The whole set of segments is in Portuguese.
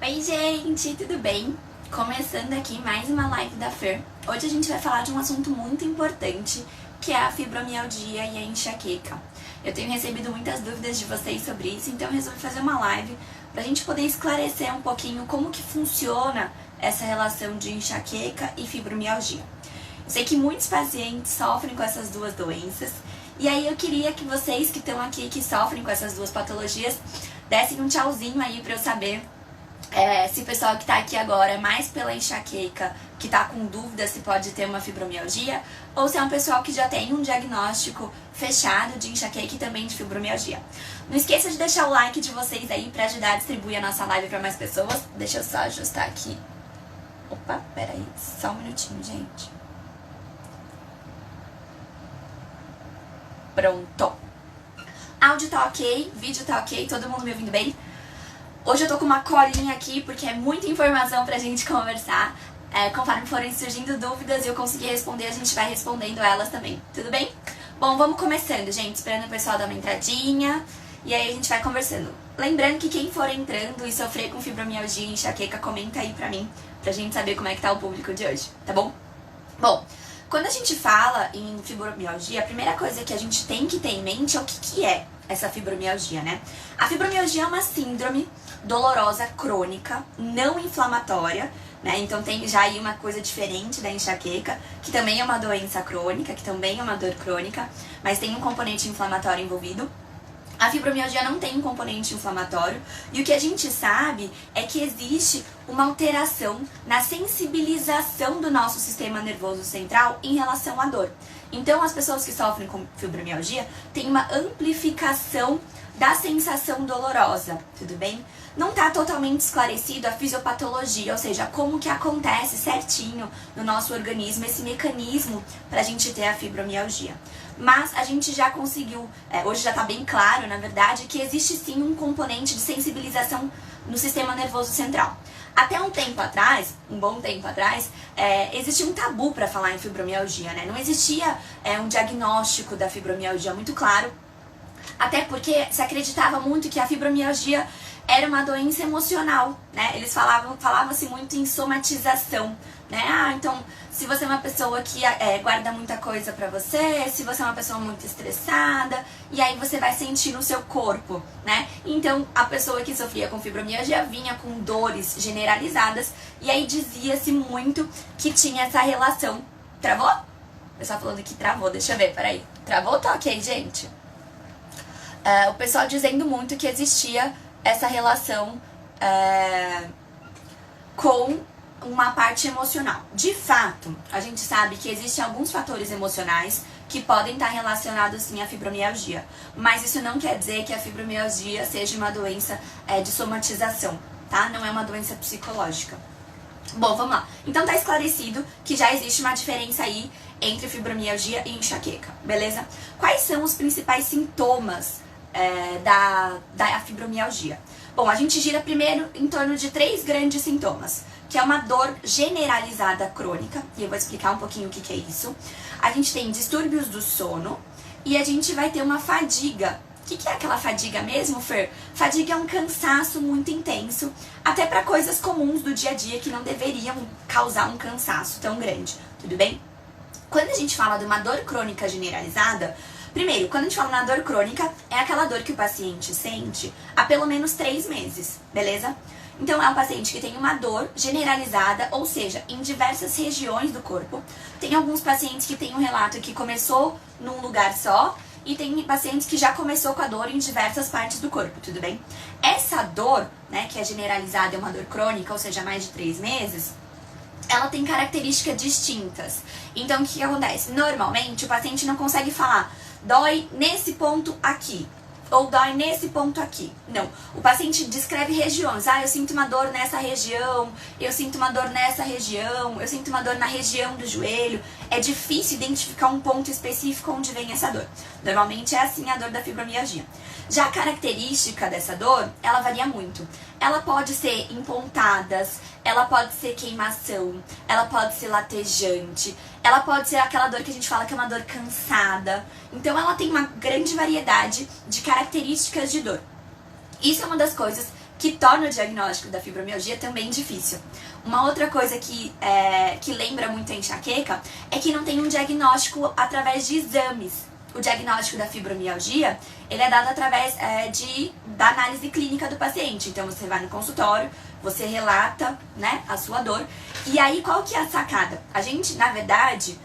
Oi gente, tudo bem? Começando aqui mais uma live da Fer. Hoje a gente vai falar de um assunto muito importante, que é a fibromialgia e a enxaqueca. Eu tenho recebido muitas dúvidas de vocês sobre isso, então eu resolvi fazer uma live pra gente poder esclarecer um pouquinho como que funciona essa relação de enxaqueca e fibromialgia. Eu sei que muitos pacientes sofrem com essas duas doenças, e aí eu queria que vocês que estão aqui, que sofrem com essas duas patologias, dessem um tchauzinho aí pra eu saber se o pessoal que tá aqui agora é mais pela enxaqueca, que tá com dúvida se pode ter uma fibromialgia, ou se é um pessoal que já tem um diagnóstico fechado de enxaqueca e também de fibromialgia. Não esqueça de deixar o like de vocês aí pra ajudar a distribuir a nossa live pra mais pessoas. Deixa eu só ajustar aqui. Opa, peraí, só um minutinho, gente. Pronto. Áudio tá ok, vídeo tá ok, todo mundo me ouvindo bem? Hoje eu tô com uma colinha aqui porque é muita informação pra gente conversar. Conforme forem surgindo dúvidas e eu conseguir responder, a gente vai respondendo elas também. Tudo bem? Bom, vamos começando, gente. Esperando o pessoal dar uma entradinha. E aí a gente vai conversando. Lembrando que quem for entrando e sofrer com fibromialgia e enxaqueca, comenta aí pra mim, pra gente saber como é que tá o público de hoje, tá bom? Bom, quando a gente fala em fibromialgia, a primeira coisa que a gente tem que ter em mente é o que é essa fibromialgia, né? A fibromialgia é uma síndrome dolorosa crônica, não inflamatória, né? Então tem já aí uma coisa diferente da enxaqueca, que também é uma doença crônica, que também é uma dor crônica, mas tem um componente inflamatório envolvido. A fibromialgia não tem um componente inflamatório e o que a gente sabe é que existe uma alteração na sensibilização do nosso sistema nervoso central em relação à dor. Então, as pessoas que sofrem com fibromialgia têm uma amplificação da sensação dolorosa, tudo bem? Não está totalmente esclarecido a fisiopatologia, ou seja, como que acontece certinho no nosso organismo esse mecanismo para a gente ter a fibromialgia. Mas a gente já conseguiu, hoje já está bem claro, na verdade, que existe sim um componente de sensibilização no sistema nervoso central. Até um tempo atrás, um bom tempo atrás, existia um tabu para falar em fibromialgia, né? Não existia um diagnóstico da fibromialgia muito claro, até porque se acreditava muito que a fibromialgia era uma doença emocional, né? Eles falavam-se muito em somatização, né? Ah, então, se você é uma pessoa que guarda muita coisa pra você, se você é uma pessoa muito estressada, e aí você vai sentir no seu corpo, né? Então, a pessoa que sofria com fibromialgia vinha com dores generalizadas, e aí dizia-se muito que tinha essa relação. Travou? O pessoal falando que travou, deixa eu ver, peraí. Travou? Tá ok, gente? O pessoal dizendo muito que existia essa relação com uma parte emocional. De fato, a gente sabe que existem alguns fatores emocionais que podem estar relacionados sim à fibromialgia, mas isso não quer dizer que a fibromialgia seja uma doença de somatização, tá? Não é uma doença psicológica. Bom, vamos lá. Então tá esclarecido que já existe uma diferença aí entre fibromialgia e enxaqueca, beleza? Quais são os principais sintomas da fibromialgia? Bom, a gente gira primeiro em torno de 3 grandes sintomas, que é uma dor generalizada crônica, e eu vou explicar um pouquinho o que é isso. A gente tem distúrbios do sono e a gente vai ter uma fadiga. O que é aquela fadiga mesmo, Fer? Fadiga é um cansaço muito intenso, até para coisas comuns do dia a dia que não deveriam causar um cansaço tão grande, tudo bem? Quando a gente fala de uma dor crônica generalizada, primeiro, quando a gente fala na dor crônica, é aquela dor que o paciente sente há pelo menos 3 meses, beleza? Então, é um paciente que tem uma dor generalizada, ou seja, em diversas regiões do corpo. Tem alguns pacientes que têm um relato que começou num lugar só, e tem pacientes que já começou com a dor em diversas partes do corpo, tudo bem? Essa dor, né, que é generalizada, é uma dor crônica, ou seja, mais de 3 meses, ela tem características distintas. Então, o que acontece? Normalmente, o paciente não consegue falar, dói nesse ponto aqui, ou dói nesse ponto aqui. Não. O paciente descreve regiões. Ah, eu sinto uma dor nessa região, eu sinto uma dor nessa região, eu sinto uma dor na região do joelho. É difícil identificar um ponto específico onde vem essa dor. Normalmente é assim a dor da fibromialgia. Já a característica dessa dor, ela varia muito. Ela pode ser em pontadas, ela pode ser queimação, ela pode ser latejante, ela pode ser aquela dor que a gente fala que é uma dor cansada. Então ela tem uma grande variedade de características de dor. Isso é uma das coisas que torna o diagnóstico da fibromialgia também difícil. Uma outra coisa que lembra muito a enxaqueca é que não tem um diagnóstico através de exames. O diagnóstico da fibromialgia, ele é dado através da análise clínica do paciente. Então, você vai no consultório, você relata, né, a sua dor. E aí, qual que é a sacada? A gente, na verdade,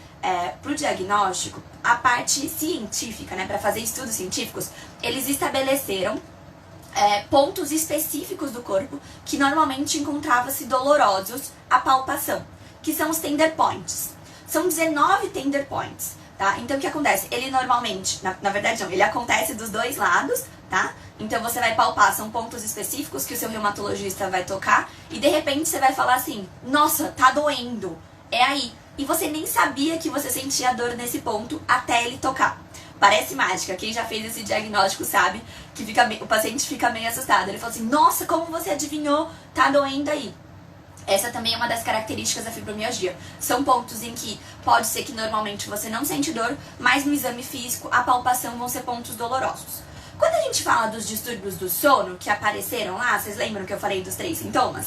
pro diagnóstico, a parte científica, né, para fazer estudos científicos, eles estabeleceram pontos específicos do corpo que normalmente encontrava-se dolorosos à palpação, que são os tender points. São 19 tender points, tá? Então, o que acontece? Ele normalmente, na verdade não, ele acontece dos dois lados, tá? Então, você vai palpar, são pontos específicos que o seu reumatologista vai tocar e, de repente, você vai falar assim, nossa, tá doendo, é aí. E você nem sabia que você sentia dor nesse ponto até ele tocar. Parece mágica, quem já fez esse diagnóstico sabe que o paciente fica meio assustado. Ele fala assim, nossa, como você adivinhou, tá doendo aí. Essa também é uma das características da fibromialgia. São pontos em que pode ser que normalmente você não sente dor, mas no exame físico a palpação vão ser pontos dolorosos. Quando a gente fala dos distúrbios do sono que apareceram lá, vocês lembram que eu falei dos 3 sintomas?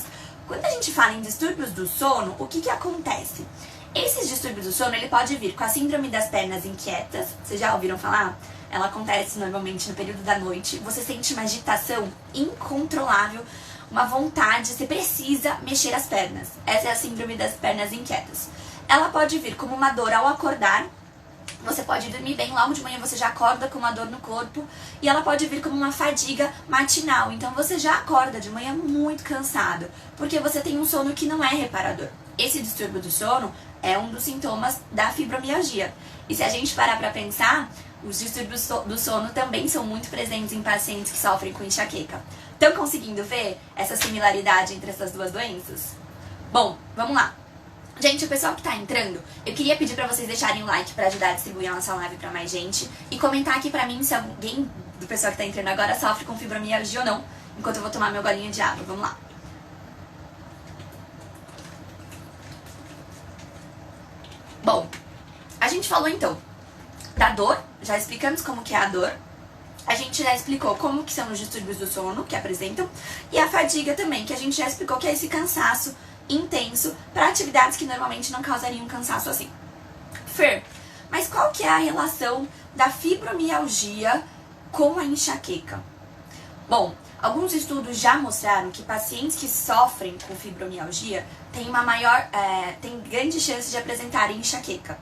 Quando a gente fala em distúrbios do sono, o que acontece? Esses distúrbios do sono, ele pode vir com a síndrome das pernas inquietas. Vocês já ouviram falar? Ela acontece normalmente no período da noite. Você sente uma agitação incontrolável, uma vontade, você precisa mexer as pernas. Essa é a síndrome das pernas inquietas. Ela pode vir como uma dor ao acordar. Você pode dormir bem, logo de manhã você já acorda com uma dor no corpo. E ela pode vir como uma fadiga matinal. Então você já acorda de manhã muito cansado, porque você tem um sono que não é reparador. Esse distúrbio do sono é um dos sintomas da fibromialgia. E se a gente parar pra pensar, os distúrbios do sono também são muito presentes em pacientes que sofrem com enxaqueca. Estão conseguindo ver essa similaridade entre essas duas doenças? Bom, vamos lá. Gente, o pessoal que tá entrando, eu queria pedir pra vocês deixarem um like pra ajudar a distribuir a nossa live pra mais gente. E comentar aqui pra mim se alguém do pessoal que tá entrando agora sofre com fibromialgia ou não, enquanto eu vou tomar meu golinho de água. Vamos lá. Bom, a gente falou então da dor, já explicamos como que é a dor. A gente já explicou como que são os distúrbios do sono que apresentam. E a fadiga também, que a gente já explicou que é esse cansaço intenso para atividades que normalmente não causariam cansaço assim. Fer, mas qual que é a relação da fibromialgia com a enxaqueca? Bom, alguns estudos já mostraram que pacientes que sofrem com fibromialgia têm grande chance de apresentarem enxaqueca.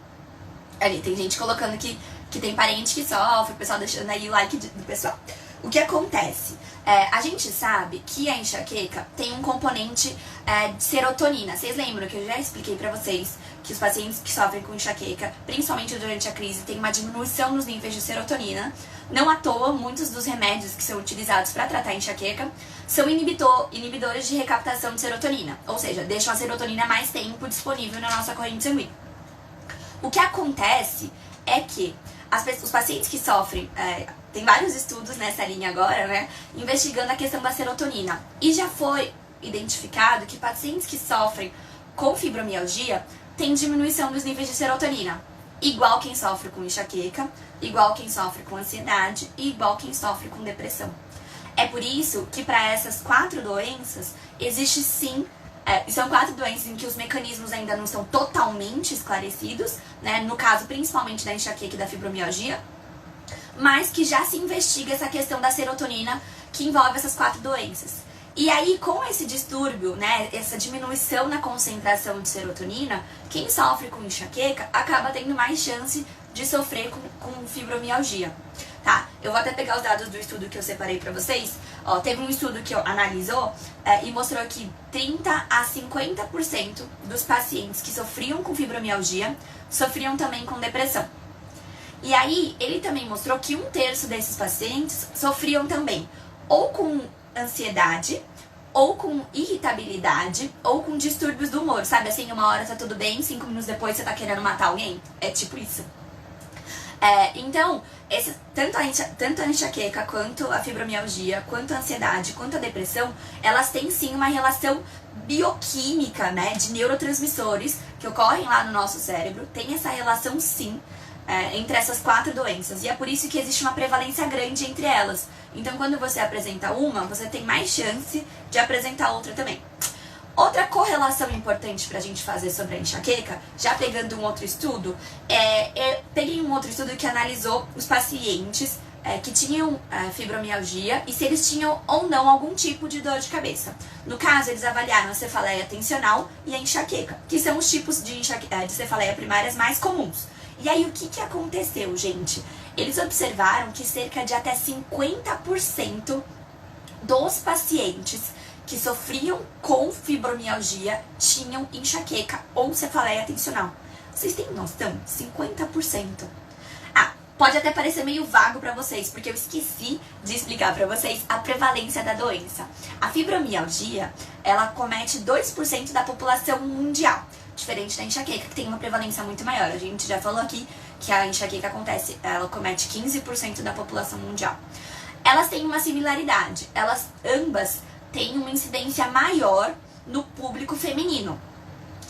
Ali, tem gente colocando que tem parente que sofre, o pessoal deixando aí o like do pessoal. O que acontece? A gente sabe que a enxaqueca tem um componente de serotonina. Vocês lembram que eu já expliquei pra vocês que os pacientes que sofrem com enxaqueca, principalmente durante a crise, tem uma diminuição nos níveis de serotonina. Não à toa, muitos dos remédios que são utilizados para tratar a enxaqueca são inibidores de recaptação de serotonina. Ou seja, deixam a serotonina mais tempo disponível na nossa corrente sanguínea. O que acontece é que os pacientes que sofrem, tem vários estudos nessa linha agora, né, investigando a questão da serotonina. E já foi identificado que pacientes que sofrem com fibromialgia têm diminuição dos níveis de serotonina. Igual quem sofre com enxaqueca, igual quem sofre com ansiedade e igual quem sofre com depressão. É por isso que para essas 4 doenças, existe sim. São 4 doenças em que os mecanismos ainda não estão totalmente esclarecidos, né? No caso, principalmente da enxaqueca e da fibromialgia, mas que já se investiga essa questão da serotonina que envolve essas 4 doenças. E aí, com esse distúrbio, né, essa diminuição na concentração de serotonina, quem sofre com enxaqueca acaba tendo mais chance de sofrer com fibromialgia. Tá, eu vou até pegar os dados do estudo que eu separei pra vocês. Ó, teve um estudo que analisou e mostrou que 30 a 50% dos pacientes que sofriam com fibromialgia sofriam também com depressão. E aí, ele também mostrou que 1/3 desses pacientes sofriam também ou com ansiedade, ou com irritabilidade, ou com distúrbios do humor. Sabe assim, uma hora tá tudo bem, 5 minutos depois você tá querendo matar alguém? É tipo isso. Então, tanto a enxaqueca, quanto a fibromialgia, quanto a ansiedade, quanto a depressão, elas têm sim uma relação bioquímica, né, de neurotransmissores que ocorrem lá no nosso cérebro. Tem essa relação sim, entre essas 4 doenças. E é por isso que existe uma prevalência grande entre elas. Então, quando você apresenta uma, você tem mais chance de apresentar outra também. Outra correlação importante pra gente fazer sobre a enxaqueca, já pegando um outro estudo, peguei um outro estudo que analisou os pacientes que tinham fibromialgia e se eles tinham ou não algum tipo de dor de cabeça. No caso, eles avaliaram a cefaleia tensional e a enxaqueca, que são os tipos de cefaleia primárias mais comuns. E aí, o que aconteceu, gente? Eles observaram que cerca de até 50% dos pacientes que sofriam com fibromialgia tinham enxaqueca ou cefaleia tensional. Vocês têm noção? 50%. Pode até parecer meio vago pra vocês, porque eu esqueci de explicar pra vocês a prevalência da doença. A fibromialgia, ela comete 2% da população mundial, diferente da enxaqueca, que tem uma prevalência muito maior. A gente já falou aqui que a enxaqueca ela comete 15% da população mundial. Elas têm uma similaridade, elas ambas têm uma incidência maior no público feminino.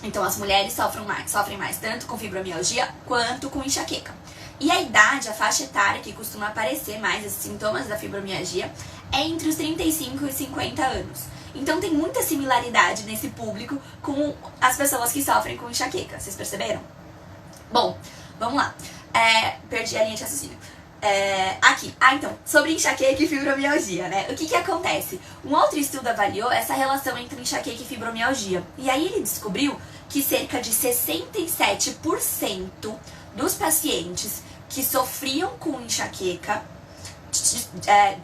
Então as mulheres sofrem mais tanto com fibromialgia quanto com enxaqueca. E a idade, a faixa etária que costuma aparecer mais esses sintomas da fibromialgia é entre os 35 e 50 anos. Então tem muita similaridade nesse público com as pessoas que sofrem com enxaqueca. Vocês perceberam? Bom, vamos lá. Perdi a linha de raciocínio. Aqui. Então, sobre enxaqueca e fibromialgia, né? O que acontece? Um outro estudo avaliou essa relação entre enxaqueca e fibromialgia. E aí ele descobriu que cerca de 67% dos pacientes que sofriam com enxaqueca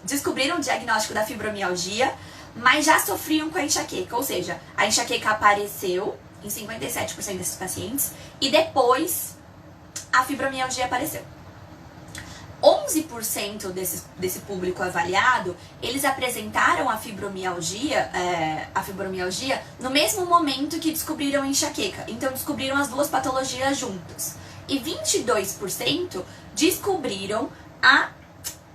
descobriram o diagnóstico da fibromialgia, mas já sofriam com a enxaqueca. Ou seja, a enxaqueca apareceu em 57% desses pacientes e depois a fibromialgia apareceu. 11% desse público avaliado, eles apresentaram a fibromialgia no mesmo momento que descobriram a enxaqueca. Então, descobriram as duas patologias juntas. E 22% descobriram a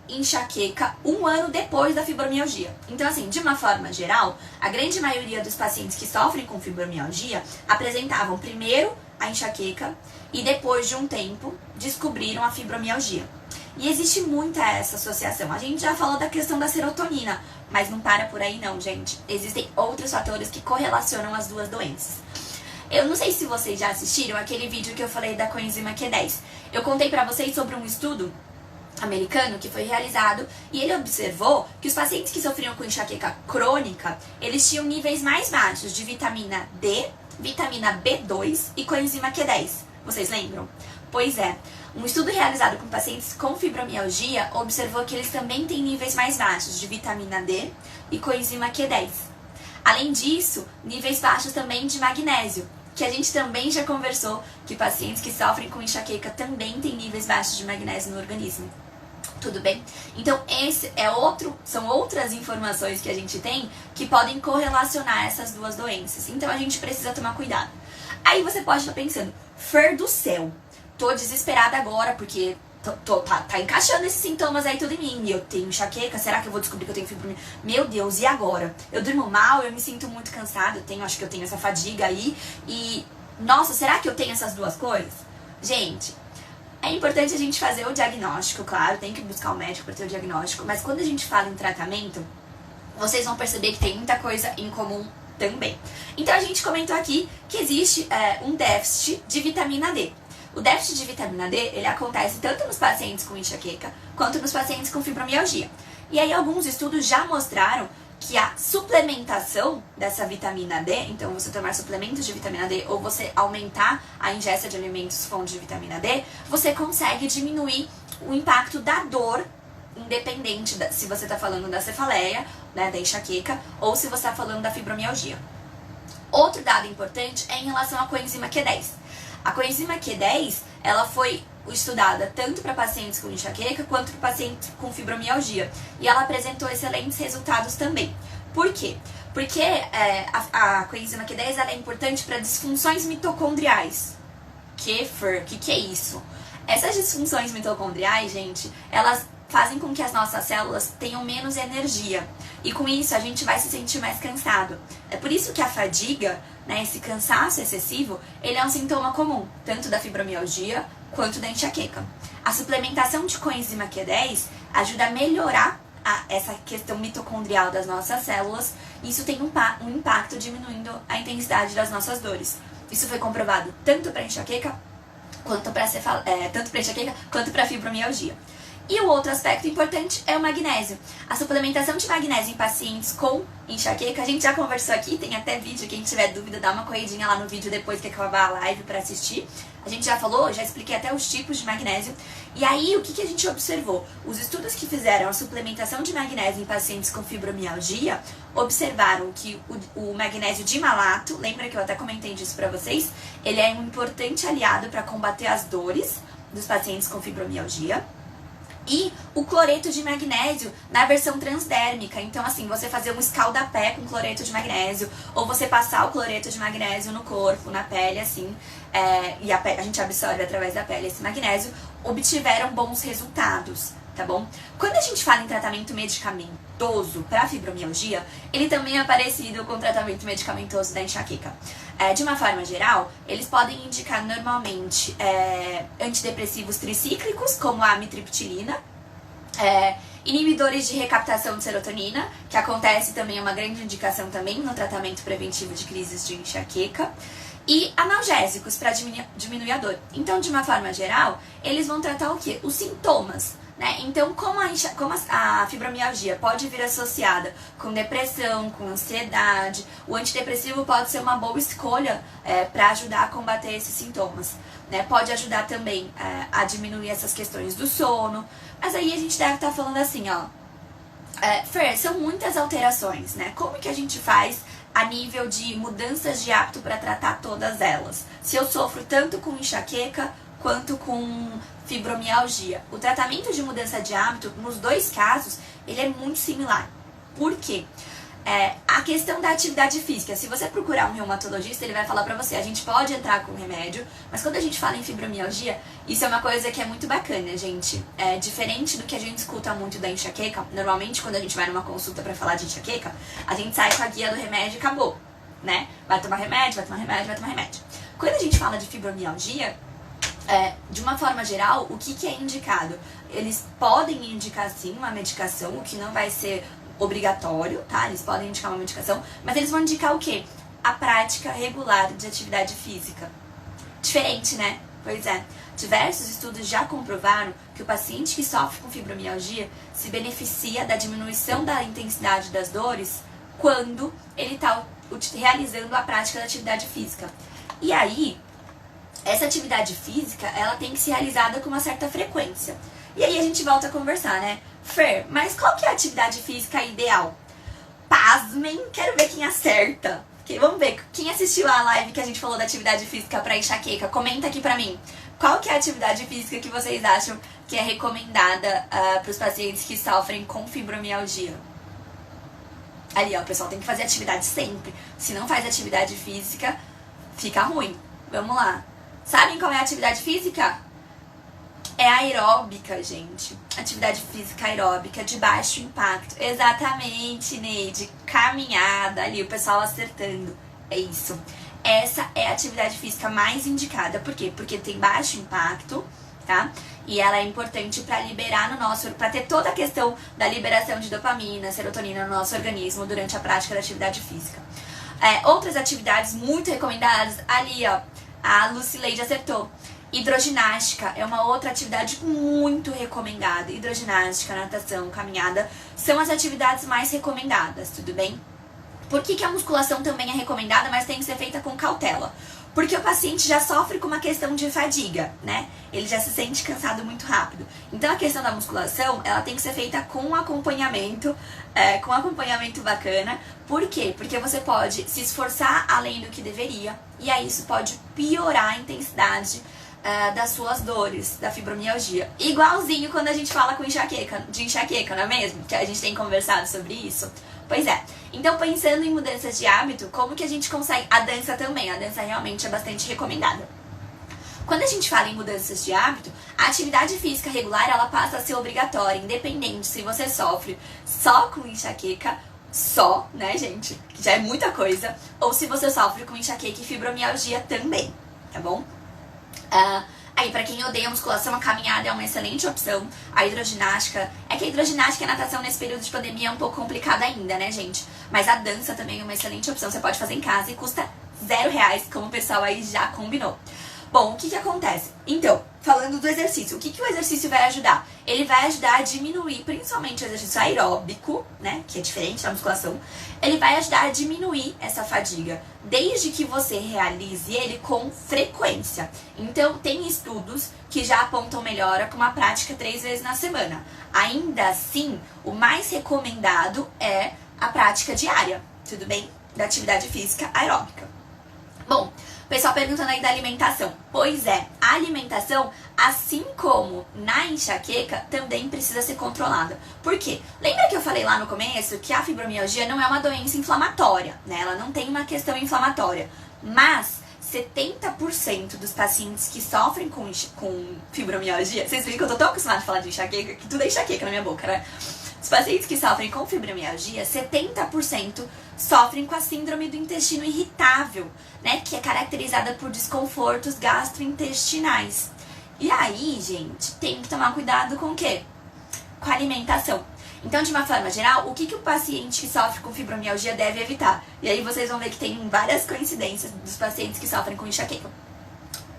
enxaqueca 1 ano depois da fibromialgia. Então, assim, de uma forma geral, a grande maioria dos pacientes que sofrem com fibromialgia apresentavam primeiro a enxaqueca e depois de um tempo descobriram a fibromialgia. E existe muita essa associação. A gente já falou da questão da serotonina, mas não para por aí não, gente. Existem outros fatores que correlacionam as duas doenças. Eu não sei se vocês já assistiram aquele vídeo que eu falei da coenzima Q10. Eu contei pra vocês sobre um estudo americano que foi realizado e ele observou que os pacientes que sofriam com enxaqueca crônica, eles tinham níveis mais baixos de vitamina D, vitamina B2 e coenzima Q10. Vocês lembram? Pois é. Um estudo realizado com pacientes com fibromialgia observou que eles também têm níveis mais baixos de vitamina D e coenzima Q10. Além disso, níveis baixos também de magnésio, que a gente também já conversou que pacientes que sofrem com enxaqueca também têm níveis baixos de magnésio no organismo. Tudo bem? Então, são outras informações que a gente tem que podem correlacionar essas duas doenças. Então, a gente precisa tomar cuidado. Aí você pode estar pensando, Fer do céu, tô desesperada agora porque tá encaixando esses sintomas aí tudo em mim. Eu tenho enxaqueca, será que eu vou descobrir que eu tenho fibromialgia? Meu Deus, e agora? Eu durmo mal, eu me sinto muito cansada, acho que eu tenho essa fadiga aí. E, nossa, será que eu tenho essas duas coisas? Gente, é importante a gente fazer o diagnóstico, claro, tem que buscar o médico para ter o diagnóstico. Mas quando a gente fala em tratamento, vocês vão perceber que tem muita coisa em comum também. Então a gente comentou aqui que existe um déficit de vitamina D. O déficit de vitamina D, ele acontece tanto nos pacientes com enxaqueca, quanto nos pacientes com fibromialgia. E aí alguns estudos já mostraram que a suplementação dessa vitamina D, então você tomar suplementos de vitamina D ou você aumentar a ingesta de alimentos fontes de vitamina D, você consegue diminuir o impacto da dor, independente se você está falando da cefaleia, né, da enxaqueca, ou se você está falando da fibromialgia. Outro dado importante é em relação à coenzima Q10. A coenzima Q10, ela foi estudada tanto para pacientes com enxaqueca quanto para pacientes com fibromialgia. E ela apresentou excelentes resultados também. Por quê? Porque a coenzima Q10 ela é importante para disfunções mitocondriais. O que é isso? Essas disfunções mitocondriais, gente, elas fazem com que as nossas células tenham menos energia. E com isso a gente vai se sentir mais cansado. É por isso que a fadiga, né, esse cansaço excessivo, ele é um sintoma comum, tanto da fibromialgia quanto da enxaqueca. A suplementação de coenzima Q10 ajuda a melhorar essa questão mitocondrial das nossas células. Isso tem um impacto diminuindo a intensidade das nossas dores. Isso foi comprovado tanto para enxaqueca quanto para fibromialgia. E o outro aspecto importante é o magnésio. A suplementação de magnésio em pacientes com enxaqueca, a gente já conversou aqui, tem até vídeo, quem tiver dúvida dá uma corridinha lá no vídeo depois que acabar a live para assistir. A gente já falou, já expliquei até os tipos de magnésio. E aí, o que a gente observou? Os estudos que fizeram a suplementação de magnésio em pacientes com fibromialgia observaram que o magnésio dimalato, lembra que eu até comentei disso para vocês? Ele é um importante aliado para combater as dores dos pacientes com fibromialgia. E o cloreto de magnésio na versão transdérmica. Então, assim, você fazer um escaldapé com cloreto de magnésio, ou você passar o cloreto de magnésio no corpo, na pele, assim, e a gente absorve através da pele esse magnésio, obtiveram bons resultados, tá bom? Quando a gente fala em tratamento medicamentoso para fibromialgia, ele também é parecido com o tratamento medicamentoso da enxaqueca. De uma forma geral, eles podem indicar normalmente antidepressivos tricíclicos, como a amitriptilina, inibidores de recaptação de serotonina, que acontece também, é uma grande indicação também no tratamento preventivo de crises de enxaqueca, e analgésicos para diminuir a dor. Então, de uma forma geral, eles vão tratar o quê? Os sintomas, né? Então, como a fibromialgia pode vir associada com depressão, com ansiedade, o antidepressivo pode ser uma boa escolha para ajudar a combater esses sintomas, né? Pode ajudar também a diminuir essas questões do sono, mas aí a gente deve estar falando assim, ó, Fer, são muitas alterações, né? Como que a gente faz a nível de mudanças de hábito para tratar todas elas? Se eu sofro tanto com enxaqueca quanto com fibromialgia. O tratamento de mudança de hábito, nos dois casos, ele é muito similar. Por quê? A questão da atividade física. Se você procurar um reumatologista, ele vai falar pra você, a gente pode entrar com remédio, mas quando a gente fala em fibromialgia, isso é uma coisa que é muito bacana, gente. É diferente do que a gente escuta muito da enxaqueca. Normalmente, quando a gente vai numa consulta pra falar de enxaqueca, a gente sai com a guia do remédio e acabou, né? Vai tomar remédio, vai tomar remédio, vai tomar remédio. Quando a gente fala de fibromialgia, de uma forma geral, o que é indicado? Eles podem indicar sim uma medicação, o que não vai ser obrigatório, tá? Eles podem indicar uma medicação, mas eles vão indicar o quê? A prática regular de atividade física. Diferente, né? Pois é. Diversos estudos já comprovaram que o paciente que sofre com fibromialgia se beneficia da diminuição da intensidade das dores quando ele está realizando a prática da atividade física. E aí, essa atividade física, ela tem que ser realizada com uma certa frequência. E aí a gente volta a conversar, né? Fer, mas qual que é a atividade física ideal? Pasmem, quero ver quem acerta. Vamos ver, quem assistiu a live que a gente falou da atividade física para enxaqueca, comenta aqui pra mim. Qual que é a atividade física que vocês acham que é recomendada para os pacientes que sofrem com fibromialgia? Ali, ó, o pessoal tem que fazer atividade sempre. Se não faz atividade física, fica ruim. Vamos lá. Sabem qual é a atividade física? É aeróbica, gente. Atividade física aeróbica de baixo impacto. Exatamente, Neide. Caminhada, ali o pessoal acertando. É isso. Essa é a atividade física mais indicada. Por quê? Porque tem baixo impacto, tá? E ela é importante para liberar para ter toda a questão da liberação de dopamina, serotonina no nosso organismo durante a prática da atividade física. Outras atividades muito recomendadas, ali, ó, a Lucileide acertou. Hidroginástica é uma outra atividade muito recomendada. Hidroginástica, natação, caminhada são as atividades mais recomendadas, tudo bem? Por que a musculação também é recomendada, mas tem que ser feita com cautela? Porque o paciente já sofre com uma questão de fadiga, né? Ele já se sente cansado muito rápido. Então a questão da musculação, ela tem que ser feita com acompanhamento bacana. Por quê? Porque você pode se esforçar além do que deveria, e aí isso pode piorar a intensidade das suas dores, da fibromialgia. Igualzinho quando a gente fala de enxaqueca, não é mesmo? Que a gente tem conversado sobre isso. Pois é. Então, pensando em mudanças de hábito, como que a gente consegue... A dança também, a dança realmente é bastante recomendada. Quando a gente fala em mudanças de hábito, a atividade física regular, ela passa a ser obrigatória, independente se você sofre só com enxaqueca só, né, gente? Que já é muita coisa. Ou se você sofre com enxaqueca e fibromialgia também, tá bom? Aí, pra quem odeia musculação, a caminhada é uma excelente opção. A hidroginástica... É que a hidroginástica e a natação nesse período de pandemia é um pouco complicada ainda, né, gente? Mas a dança também é uma excelente opção. Você pode fazer em casa e custa R$0, como o pessoal aí já combinou. Bom, o que acontece? Então, falando do exercício, o que o exercício vai ajudar? Ele vai ajudar a diminuir, principalmente o exercício aeróbico, né, que é diferente da musculação. Ele vai ajudar a diminuir essa fadiga, desde que você realize ele com frequência. Então, tem estudos que já apontam melhora com uma prática 3 vezes na semana. Ainda assim, o mais recomendado é a prática diária, tudo bem? Da atividade física aeróbica. Bom, o pessoal perguntando aí da alimentação. Pois é, a alimentação, assim como na enxaqueca, também precisa ser controlada. Por quê? Lembra que eu falei lá no começo que a fibromialgia não é uma doença inflamatória, né? Ela não tem uma questão inflamatória. Mas 70% dos pacientes que sofrem com fibromialgia... Vocês viram que eu tô tão acostumada a falar de enxaqueca, que tudo é enxaqueca na minha boca, né? Os pacientes que sofrem com fibromialgia, 70% sofrem com a síndrome do intestino irritável, né? Que é caracterizada por desconfortos gastrointestinais. E aí, gente, tem que tomar cuidado com o quê? Com a alimentação. Então, de uma forma geral, o que o paciente que sofre com fibromialgia deve evitar? E aí vocês vão ver que tem várias coincidências dos pacientes que sofrem com enxaqueca.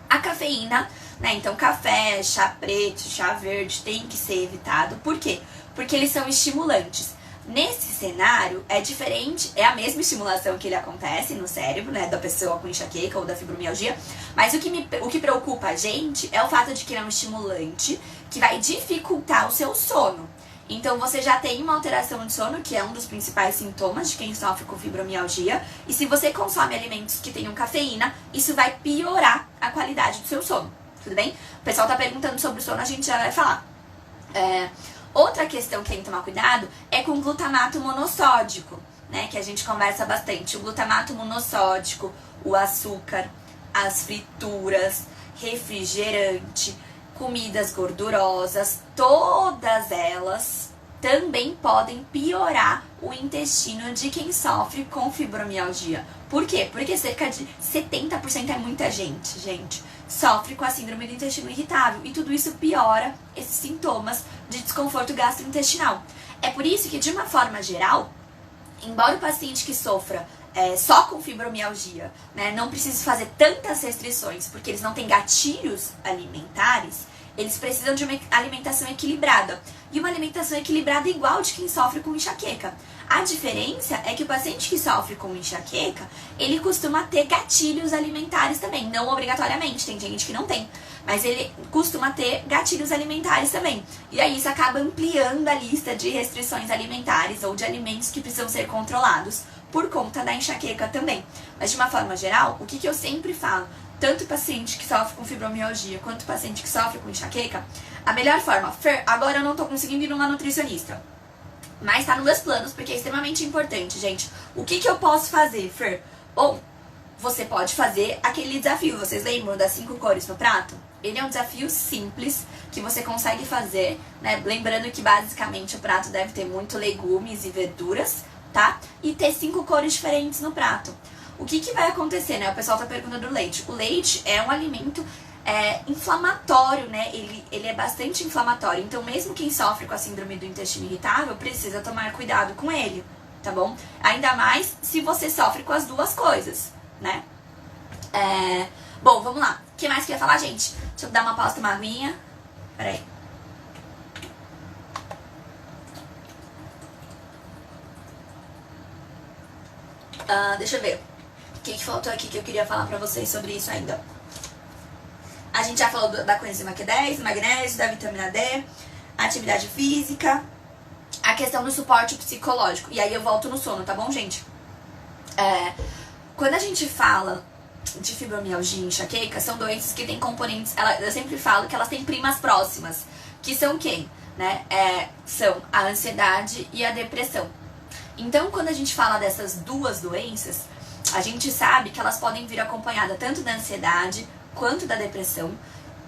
A cafeína, né? Então, café, chá preto, chá verde tem que ser evitado. Por quê? Porque eles são estimulantes. Nesse cenário, é diferente, é a mesma estimulação que ele acontece no cérebro, né, da pessoa com enxaqueca ou da fibromialgia, mas o que preocupa a gente é o fato de que ele é um estimulante que vai dificultar o seu sono. Então, você já tem uma alteração de sono, que é um dos principais sintomas de quem sofre com fibromialgia, e se você consome alimentos que tenham cafeína, isso vai piorar a qualidade do seu sono, tudo bem? O pessoal tá perguntando sobre o sono, a gente já vai falar. Outra questão que tem que tomar cuidado é com o glutamato monossódico, né? Que a gente conversa bastante. O glutamato monossódico, o açúcar, as frituras, refrigerante, comidas gordurosas, todas elas também podem piorar o intestino de quem sofre com fibromialgia. Por quê? Porque cerca de 70% é muita gente, sofre com a síndrome do intestino irritável. E tudo isso piora esses sintomas de desconforto gastrointestinal. É por isso que, de uma forma geral, embora o paciente que sofra só com fibromialgia, né, não precise fazer tantas restrições, porque eles não têm gatilhos alimentares, eles precisam de uma alimentação equilibrada. E uma alimentação equilibrada é igual de quem sofre com enxaqueca. A diferença é que o paciente que sofre com enxaqueca, ele costuma ter gatilhos alimentares também. Não obrigatoriamente, tem gente que não tem. Mas ele costuma ter gatilhos alimentares também. E aí isso acaba ampliando a lista de restrições alimentares ou de alimentos que precisam ser controlados por conta da enxaqueca também. Mas de uma forma geral, o que eu sempre falo, tanto o paciente que sofre com fibromialgia quanto o paciente que sofre com enxaqueca, a melhor forma, Fer, agora eu não tô conseguindo ir numa nutricionista, mas tá nos meus planos porque é extremamente importante, gente. O que eu posso fazer, Fer? Ou você pode fazer aquele desafio, vocês lembram das 5 cores no prato? Ele é um desafio simples que você consegue fazer, né? Lembrando que basicamente o prato deve ter muito legumes e verduras, tá? E ter 5 cores diferentes no prato. O que vai acontecer, né? O pessoal tá perguntando do leite. O leite é um alimento inflamatório, né? Ele é bastante inflamatório. Então, mesmo quem sofre com a síndrome do intestino irritável precisa tomar cuidado com ele, tá bom? Ainda mais se você sofre com as duas coisas, né? Bom, vamos lá. O que mais que eu ia falar, gente? Deixa eu dar uma pausa, tomar uma aguinha. Peraí. Deixa eu ver. O que faltou aqui que eu queria falar pra vocês sobre isso ainda? A gente já falou da coenzima Q10, magnésio, da vitamina D, atividade física, a questão do suporte psicológico. E aí eu volto no sono, tá bom, gente? Quando a gente fala de fibromialgia e enxaqueca, são doenças que têm componentes... eu sempre falo que elas têm primas próximas, que são quem? Né? São a ansiedade e a depressão. Então, quando a gente fala dessas duas doenças, a gente sabe que elas podem vir acompanhadas tanto da ansiedade quanto da depressão,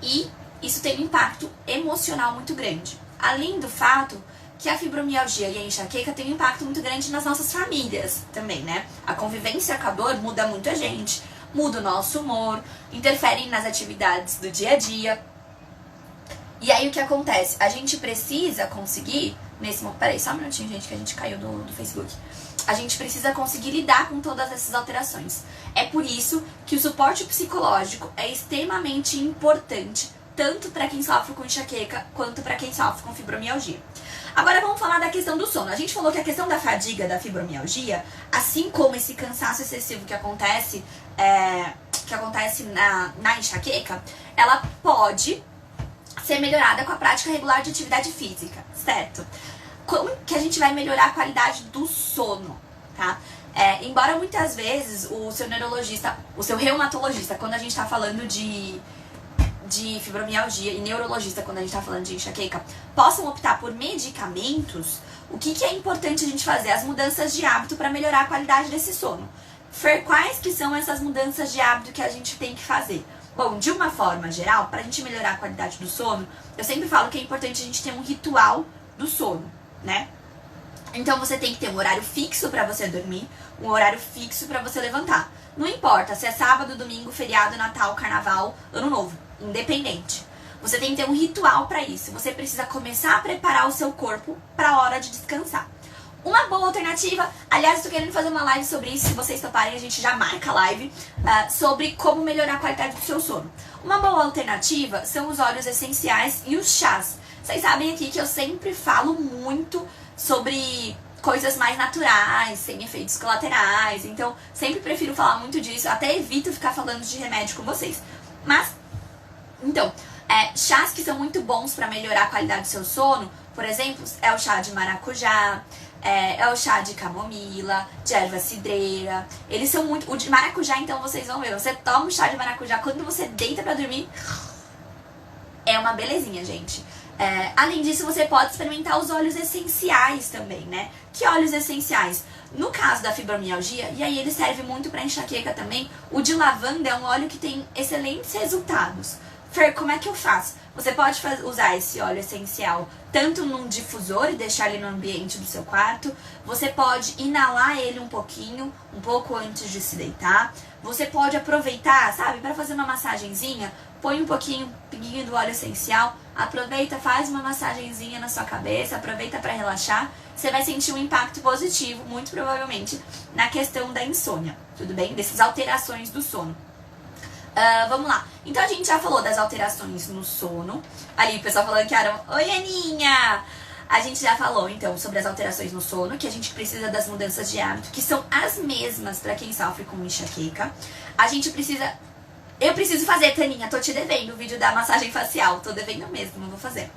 e isso tem um impacto emocional muito grande. Além do fato que a fibromialgia e a enxaqueca têm um impacto muito grande nas nossas famílias também, né? A convivência com a dor muda muito a gente, muda o nosso humor, interfere nas atividades do dia a dia. E aí o que acontece? A gente precisa conseguir, nesse momento... Peraí, só um minutinho, gente, que a gente caiu do Facebook. A gente precisa conseguir lidar com todas essas alterações. É por isso que o suporte psicológico é extremamente importante, tanto para quem sofre com enxaqueca, quanto para quem sofre com fibromialgia. Agora vamos falar da questão do sono. A gente falou que a questão da fadiga da fibromialgia, assim como esse cansaço excessivo que acontece na enxaqueca, ela pode ser melhorada com a prática regular de atividade física, certo? Como que a gente vai melhorar a qualidade do sono, tá? Embora muitas vezes o seu neurologista, o seu reumatologista, quando a gente tá falando de fibromialgia, e neurologista, quando a gente tá falando de enxaqueca, possam optar por medicamentos, o que é importante a gente fazer? As mudanças de hábito para melhorar a qualidade desse sono. Fer, quais que são essas mudanças de hábito que a gente tem que fazer? Bom, de uma forma geral, para a gente melhorar a qualidade do sono, eu sempre falo que é importante a gente ter um ritual do sono, né? Então você tem que ter um horário fixo para você dormir, um horário fixo para você levantar. Não importa se é sábado, domingo, feriado, Natal, Carnaval, Ano Novo, independente. Você tem que ter um ritual para isso. Você precisa começar a preparar o seu corpo para a hora de descansar. Uma boa alternativa, aliás, estou querendo fazer uma live sobre isso, se vocês toparem, a gente já marca a live, sobre como melhorar a qualidade do seu sono. Uma boa alternativa são os óleos essenciais e os chás. Vocês sabem aqui que eu sempre falo muito sobre coisas mais naturais, sem efeitos colaterais, então sempre prefiro falar muito disso, até evito ficar falando de remédio com vocês. Mas, então, chás que são muito bons para melhorar a qualidade do seu sono, por exemplo, é o chá de maracujá, é o chá de camomila, de erva cidreira. Eles são muito... O de maracujá, então, vocês vão ver. Você toma o chá de maracujá, quando você deita pra dormir, é uma belezinha, gente. Além disso, você pode experimentar os óleos essenciais também, né? Que óleos essenciais? No caso da fibromialgia, e aí ele serve muito pra enxaqueca também, o de lavanda é um óleo que tem excelentes resultados. Fer, como é que eu faço? Você pode usar esse óleo essencial tanto num difusor e deixar ele no ambiente do seu quarto. Você pode inalar ele um pouco antes de se deitar. Você pode aproveitar, sabe, para fazer uma massagenzinha. Põe um pinguinho do óleo essencial, aproveita, faz uma massagenzinha na sua cabeça, aproveita para relaxar. Você vai sentir um impacto positivo, muito provavelmente, na questão da insônia, tudo bem? Dessas alterações do sono. Vamos lá. Então a gente já falou das alterações no sono. Ali o pessoal falando que era... Oi, Aninha! A gente já falou, então, sobre as alterações no sono, que a gente precisa das mudanças de hábito, que são as mesmas para quem sofre com enxaqueca. A gente precisa... Eu preciso fazer, Taninha, tô te devendo o vídeo da massagem facial. Tô devendo mesmo, não vou fazer.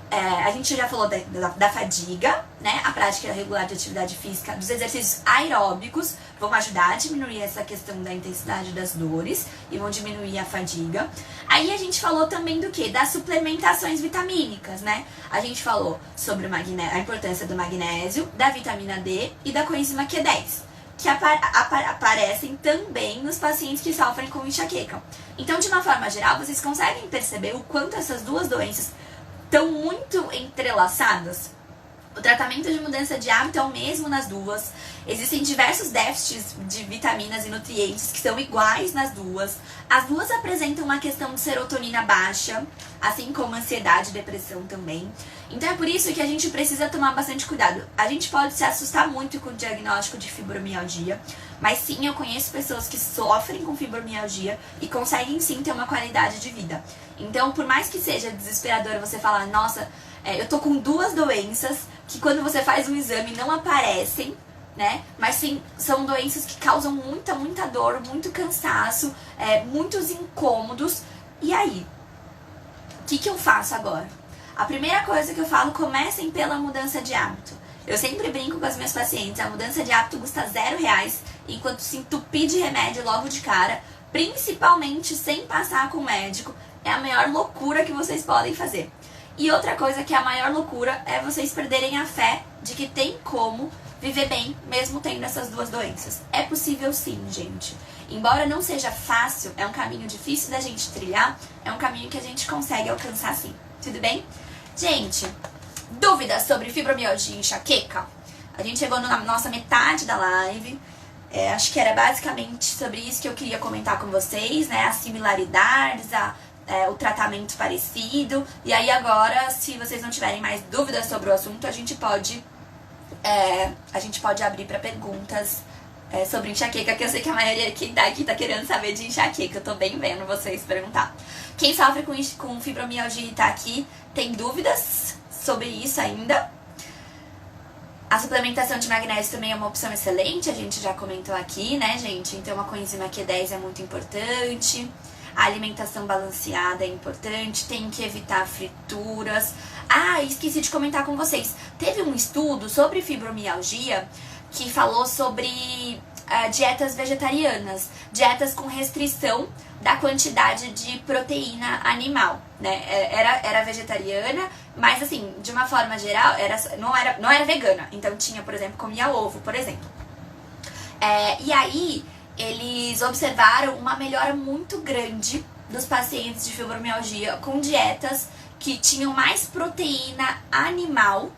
A gente já falou da fadiga, né? A prática regular de atividade física, dos exercícios aeróbicos vão ajudar a diminuir essa questão da intensidade das dores e vão diminuir a fadiga. Aí a gente falou também do quê? Das suplementações vitamínicas, né? A gente falou sobre a importância do magnésio, da vitamina D e da coenzima Q10, que aparecem também nos pacientes que sofrem com enxaqueca. Então, de uma forma geral, vocês conseguem perceber o quanto essas duas doenças estão muito entrelaçadas? O tratamento de mudança de hábito é o mesmo nas duas. Existem diversos déficits de vitaminas e nutrientes que são iguais nas duas. As duas apresentam uma questão de serotonina baixa, assim como ansiedade e depressão também. Então é por isso que a gente precisa tomar bastante cuidado. A gente pode se assustar muito com o diagnóstico de fibromialgia, mas sim, eu conheço pessoas que sofrem com fibromialgia e conseguem sim ter uma qualidade de vida. Então, por mais que seja desesperador você falar, nossa, eu tô com duas doenças que quando você faz um exame não aparecem, né? Mas sim, são doenças que causam muita dor, muito cansaço, muitos incômodos. E aí? O que eu faço agora? A primeira coisa que eu falo, comecem pela mudança de hábito. Eu sempre brinco com as minhas pacientes, a mudança de hábito custa R$0, enquanto se entupir de remédio logo de cara, principalmente sem passar com o médico, é a maior loucura que vocês podem fazer. E outra coisa que é a maior loucura é vocês perderem a fé de que tem como viver bem, mesmo tendo essas duas doenças. É possível sim, gente. Embora não seja fácil, é um caminho difícil da gente trilhar, é um caminho que a gente consegue alcançar sim. Tudo bem? Gente, Dúvidas sobre fibromialgia e enxaqueca? A gente chegou na nossa metade da live. Acho que era basicamente sobre isso que eu queria comentar com vocês, né? As similaridades, o tratamento parecido. E aí agora, se vocês não tiverem mais dúvidas sobre o assunto, a gente pode abrir para perguntas sobre enxaqueca, que eu sei que a maioria que tá aqui tá querendo saber de enxaqueca. Eu tô bem vendo vocês perguntar. Quem sofre com fibromialgia e tá aqui, tem dúvidas sobre isso ainda? A suplementação de magnésio também é uma opção excelente, a gente já comentou aqui, né, gente? Então, a coenzima Q10 é muito importante. A alimentação balanceada é importante, tem que evitar frituras. Esqueci de comentar com vocês. Teve um estudo sobre fibromialgia que falou sobre dietas vegetarianas, dietas com restrição da quantidade de proteína animal, né? Era vegetariana, mas assim, de uma forma geral, não era vegana. Então tinha, por exemplo, comia ovo, por exemplo. E aí, eles observaram uma melhora muito grande dos pacientes de fibromialgia com dietas que tinham mais proteína animal,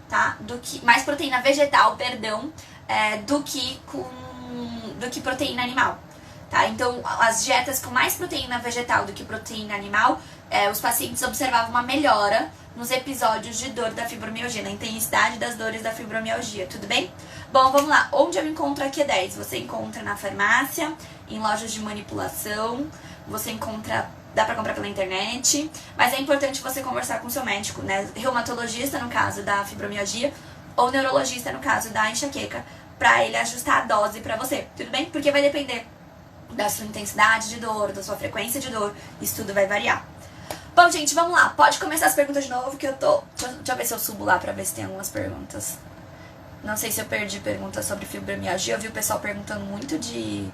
tá? Mais proteína vegetal, perdão, do que proteína animal, tá? Então, as dietas com mais proteína vegetal do que proteína animal, os pacientes observavam uma melhora nos episódios de dor da fibromialgia, na intensidade das dores da fibromialgia, tudo bem? Bom, vamos lá. Onde eu encontro a Q10? Você encontra na farmácia, em lojas de manipulação, você encontra, dá pra comprar pela internet, mas é importante você conversar com seu médico, né? Reumatologista, no caso da fibromialgia, ou neurologista, no caso da enxaqueca, pra ele ajustar a dose pra você, tudo bem? Porque vai depender da sua intensidade de dor, da sua frequência de dor, isso tudo vai variar. Bom, gente, vamos lá. Pode começar as perguntas de novo, que eu tô... Deixa eu ver se eu subo lá pra ver se tem algumas perguntas. Não sei se eu perdi perguntas sobre fibromialgia. Eu vi o pessoal perguntando muito de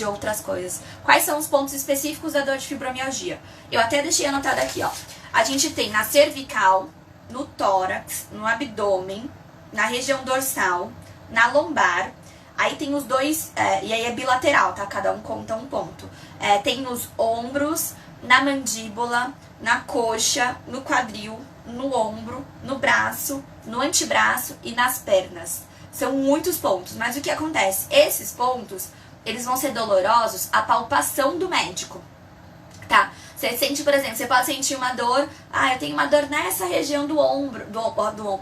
outras coisas. Quais são os pontos específicos da dor de fibromialgia? Eu até deixei anotado aqui, ó. A gente tem na cervical, no tórax, no abdômen, na região dorsal, na lombar. Aí tem os dois, e aí é bilateral, tá? Cada um conta um ponto. Tem nos ombros, na mandíbula, na coxa, no quadril, no ombro, no braço, no antebraço e nas pernas. São muitos pontos, mas o que acontece? Esses pontos, eles vão ser dolorosos à palpação do médico, tá? Você sente, por exemplo, você pode sentir uma dor, eu tenho uma dor nessa região do ombro,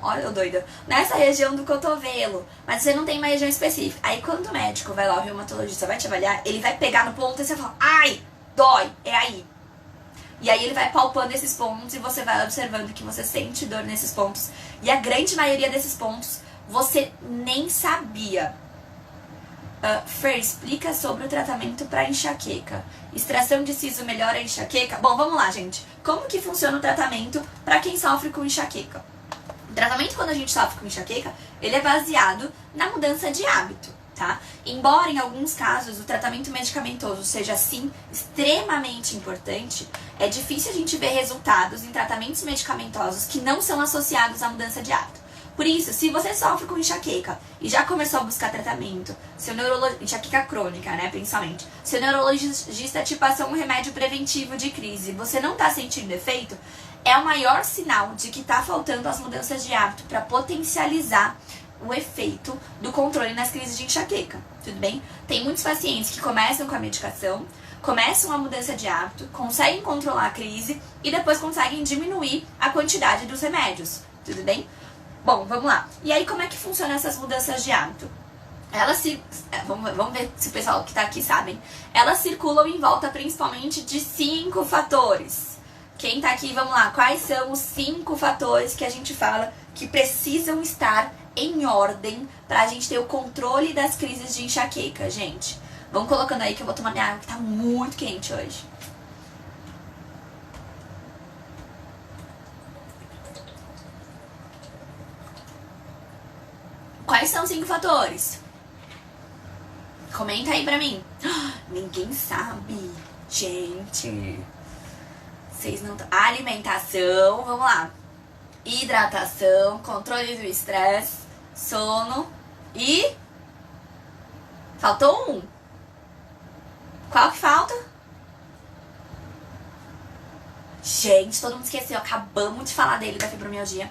olha eu doida, nessa região do cotovelo, mas você não tem uma região específica. Aí quando o médico vai lá, o reumatologista vai te avaliar, ele vai pegar no ponto e você fala, ai, dói, é aí. E aí ele vai palpando esses pontos e você vai observando que você sente dor nesses pontos. E a grande maioria desses pontos você nem sabia. Fer, explica sobre o tratamento para enxaqueca. Extração de siso melhora a enxaqueca? Bom, vamos lá, gente. Como que funciona o tratamento para quem sofre com enxaqueca? O tratamento quando a gente sofre com enxaqueca, ele é baseado na mudança de hábito, tá? Embora em alguns casos o tratamento medicamentoso seja sim extremamente importante, é difícil a gente ver resultados em tratamentos medicamentosos que não são associados à mudança de hábito. Por isso, se você sofre com enxaqueca e já começou a buscar tratamento, enxaqueca crônica, né, principalmente, seu neurologista te passou um remédio preventivo de crise, você não tá sentindo efeito, é o maior sinal de que tá faltando as mudanças de hábito para potencializar o efeito do controle nas crises de enxaqueca, tudo bem? Tem muitos pacientes que começam com a medicação, começam a mudança de hábito, conseguem controlar a crise e depois conseguem diminuir a quantidade dos remédios, tudo bem? Bom, vamos lá. E aí, como é que funcionam essas mudanças de hábito? Vamos ver se o pessoal que tá aqui sabem. Elas circulam em volta principalmente de 5 fatores. Quem tá aqui, vamos lá. Quais são os 5 fatores que a gente fala que precisam estar em ordem pra gente ter o controle das crises de enxaqueca, gente? Vamos colocando aí que eu vou tomar minha água, que tá muito quente hoje. Quais são os 5 fatores? Comenta aí pra mim. Ninguém sabe. Gente. Vocês não... Alimentação, vamos lá. Hidratação, controle do estresse, sono e... Faltou um. Qual que falta? Gente, todo mundo esqueceu. Acabamos de falar dele, da fibromialgia.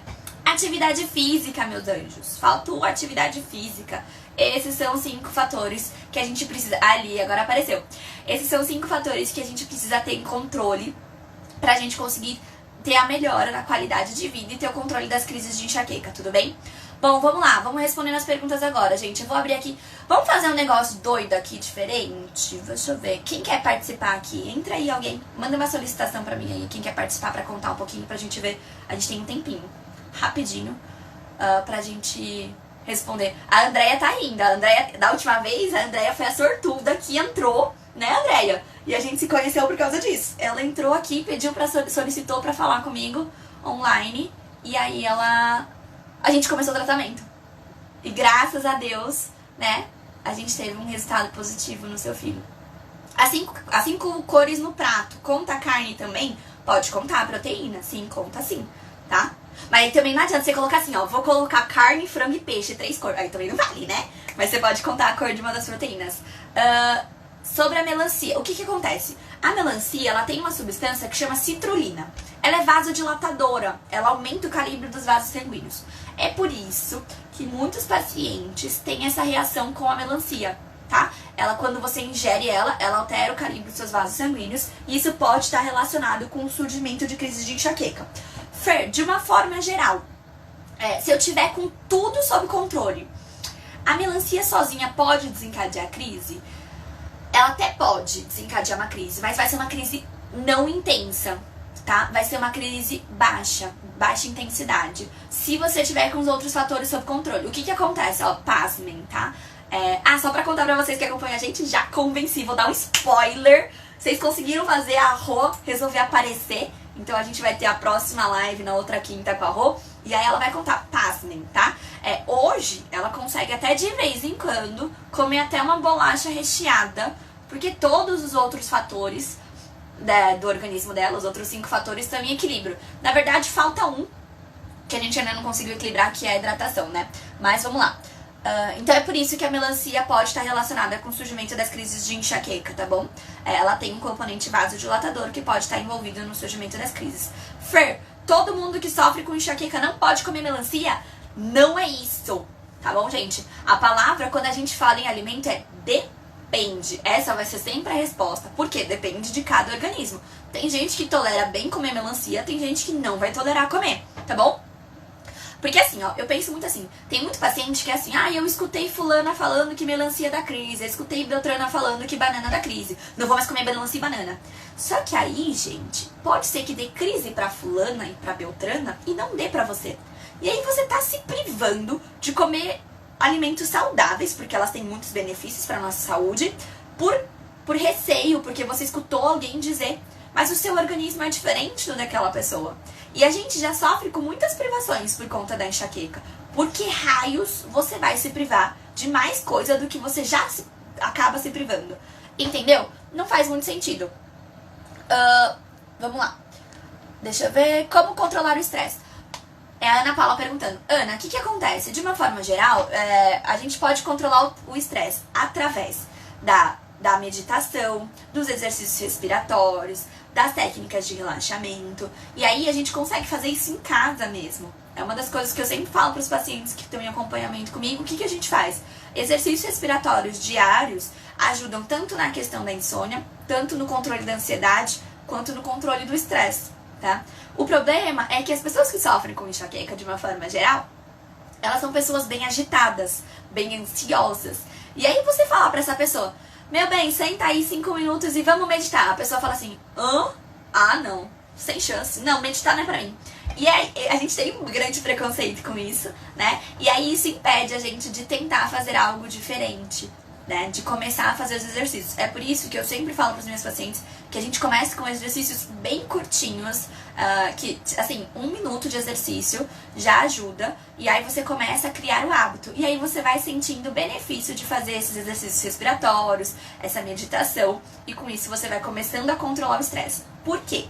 Atividade física, meus anjos. Faltou atividade física. Esses são 5 fatores que a gente precisa... Ali, agora apareceu. Esses são 5 fatores que a gente precisa ter em controle pra gente conseguir ter a melhora na qualidade de vida e ter o controle das crises de enxaqueca, tudo bem? Bom, vamos lá, vamos respondendo as perguntas agora, gente. Eu vou abrir aqui. Vamos fazer um negócio doido aqui, diferente? Deixa eu ver. Quem quer participar aqui? Entra aí alguém. Manda uma solicitação pra mim aí. Quem quer participar pra contar um pouquinho pra gente ver. A gente tem um tempinho. Rapidinho. Pra gente responder. A Andréia tá rindo. A Andréia, da última vez, a Andréia foi a sortuda que entrou, né, Andréia? E a gente se conheceu por causa disso. Ela entrou aqui, solicitou pra falar comigo online. E aí a gente começou o tratamento. E graças a Deus, né, a gente teve um resultado positivo no seu filho. As 5 cores no prato, conta a carne também? Pode contar a proteína, sim, conta sim, tá? Mas também não adianta você colocar assim, ó, vou colocar carne, frango e peixe, 3 cores. Aí também não vale, né? Mas você pode contar a cor de uma das proteínas. Sobre a melancia, o que que acontece? A melancia, ela tem uma substância que chama citrulina. Ela é vasodilatadora, ela aumenta o calibre dos vasos sanguíneos. É por isso que muitos pacientes têm essa reação com a melancia, tá? Ela, quando você ingere ela altera o calibre dos seus vasos sanguíneos e isso pode estar relacionado com o surgimento de crises de enxaqueca. Fer, de uma forma geral, se eu tiver com tudo sob controle, a melancia sozinha pode desencadear crise? Ela até pode desencadear uma crise, mas vai ser uma crise não intensa, tá? Vai ser uma crise baixa intensidade. Se você tiver com os outros fatores sob controle. O que que acontece? Ó, pasmem, tá? Só pra contar pra vocês que acompanham a gente, já convenci, vou dar um spoiler. Vocês conseguiram fazer a Rô resolver aparecer. Então a gente vai ter a próxima live na outra quinta com a Rô. E aí ela vai contar, pasmem, tá? Hoje ela consegue até de vez em quando comer até uma bolacha recheada. Porque todos os outros fatores do organismo dela, os outros 5 fatores, estão em equilíbrio. Na verdade, falta um, que a gente ainda não conseguiu equilibrar, que é a hidratação, né? Mas vamos lá. Então é por isso que a melancia pode estar relacionada com o surgimento das crises de enxaqueca, tá bom? Ela tem um componente vasodilatador que pode estar envolvido no surgimento das crises. Fer, todo mundo que sofre com enxaqueca não pode comer melancia? Não é isso, tá bom, gente? A palavra, quando a gente fala em alimento, é depende. Essa vai ser sempre a resposta. Por quê? Depende de cada organismo. Tem gente que tolera bem comer melancia, tem gente que não vai tolerar comer, tá bom? Porque assim, ó, eu penso muito assim, tem muito paciente que é assim, eu escutei fulana falando que melancia dá crise, eu escutei Beltrana falando que banana dá crise, não vou mais comer melancia e banana. Só que aí, gente, pode ser que dê crise pra fulana e pra Beltrana e não dê pra você. E aí você tá se privando de comer alimentos saudáveis, porque elas têm muitos benefícios pra nossa saúde, por receio, porque você escutou alguém dizer. Mas o seu organismo é diferente do daquela pessoa. E a gente já sofre com muitas privações por conta da enxaqueca. Por que raios você vai se privar de mais coisa do que você já acaba se privando? Entendeu? Não faz muito sentido. Vamos lá. Deixa eu ver. Como controlar o estresse? É a Ana Paula perguntando. Ana, o que acontece? De uma forma geral, a gente pode controlar o estresse através da meditação, dos exercícios respiratórios, das técnicas de relaxamento. E aí a gente consegue fazer isso em casa mesmo. É uma das coisas que eu sempre falo para os pacientes que estão em acompanhamento comigo. O que a gente faz? Exercícios respiratórios diários ajudam tanto na questão da insônia, tanto no controle da ansiedade, quanto no controle do estresse, tá? O problema é que as pessoas que sofrem com enxaqueca de uma forma geral, elas são pessoas bem agitadas, bem ansiosas. E aí você fala para essa pessoa, meu bem, senta aí 5 minutos e vamos meditar. A pessoa fala assim, não, sem chance. Não, meditar não é pra mim. E aí, a gente tem um grande preconceito com isso, né? E aí isso impede a gente de tentar fazer algo diferente, né? De começar a fazer os exercícios. É por isso que eu sempre falo pros meus pacientes que a gente comece com exercícios bem curtinhos, que, assim, 1 minuto de exercício já ajuda. E aí você começa a criar o hábito. E aí você vai sentindo o benefício de fazer esses exercícios respiratórios, essa meditação. E com isso você vai começando a controlar o estresse. Por quê?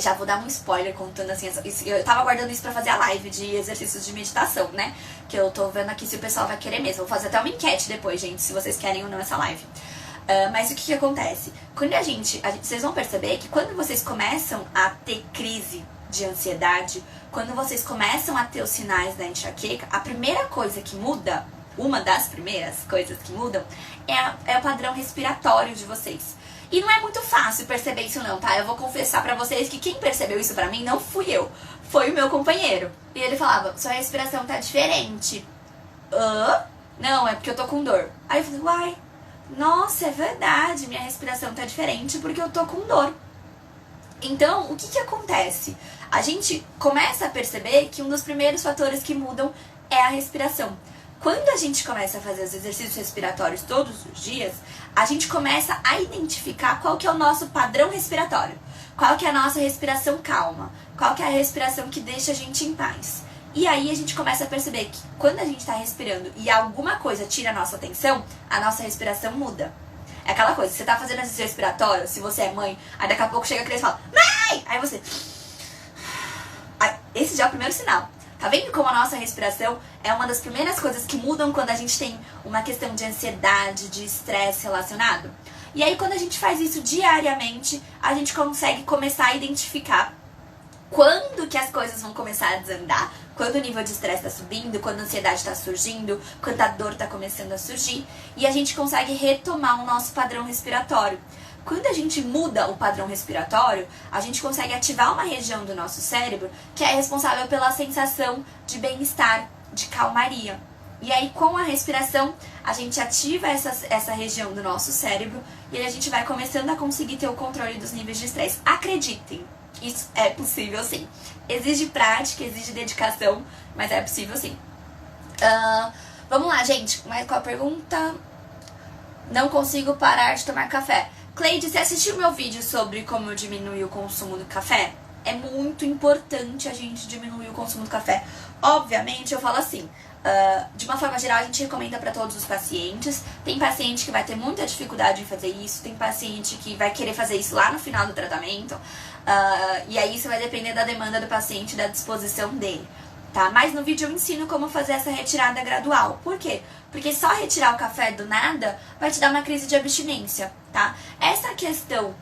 Já vou dar um spoiler contando assim, eu tava guardando isso pra fazer a live de exercícios de meditação, né? Que eu tô vendo aqui se o pessoal vai querer mesmo. Vou fazer até uma enquete depois, gente, se vocês querem ou não essa live. Mas o que acontece? Quando vocês vão perceber que quando vocês começam a ter crise de ansiedade, quando vocês começam a ter os sinais da enxaqueca, a primeira coisa que muda, uma das primeiras coisas que mudam, é o padrão respiratório de vocês. E não é muito fácil perceber isso não, tá? Eu vou confessar pra vocês que quem percebeu isso pra mim não fui eu, foi o meu companheiro. E ele falava, sua respiração tá diferente. Não, é porque eu tô com dor. Aí eu falei, uai, nossa, é verdade, minha respiração tá diferente porque eu tô com dor. Então, o que que acontece? A gente começa a perceber que um dos primeiros fatores que mudam é a respiração. Quando a gente começa a fazer os exercícios respiratórios todos os dias, a gente começa a identificar qual que é o nosso padrão respiratório. Qual que é a nossa respiração calma. Qual que é a respiração que deixa a gente em paz. E aí a gente começa a perceber que quando a gente está respirando e alguma coisa tira a nossa atenção, a nossa respiração muda. É aquela coisa, você tá fazendo exercício respiratório, se você é mãe, aí daqui a pouco chega a criança e fala, mãe! Aí você... Esse já é o primeiro sinal. Tá vendo como a nossa respiração é uma das primeiras coisas que mudam quando a gente tem uma questão de ansiedade, de estresse relacionado? E aí quando a gente faz isso diariamente, a gente consegue começar a identificar quando que as coisas vão começar a desandar, quando o nível de estresse está subindo, quando a ansiedade está surgindo, quando a dor está começando a surgir, e a gente consegue retomar o nosso padrão respiratório. Quando a gente muda o padrão respiratório, a gente consegue ativar uma região do nosso cérebro que é responsável pela sensação de bem-estar, de calmaria. E aí, com a respiração, a gente ativa essa região do nosso cérebro e aí a gente vai começando a conseguir ter o controle dos níveis de estresse. Acreditem, isso é possível sim. Exige prática, exige dedicação, mas é possível sim. Vamos lá, gente. Mais qual a pergunta? Não consigo parar de tomar café. Cleide, você assistiu meu vídeo sobre como eu diminuir o consumo do café? É muito importante a gente diminuir o consumo do café. Obviamente, eu falo assim, de uma forma geral, a gente recomenda para todos os pacientes. Tem paciente que vai ter muita dificuldade em fazer isso, tem paciente que vai querer fazer isso lá no final do tratamento. E aí isso vai depender da demanda do paciente e da disposição dele. Tá? Mas no vídeo eu ensino como fazer essa retirada gradual. Por quê? Porque só retirar o café do nada vai te dar uma crise de abstinência, tá? Essa questão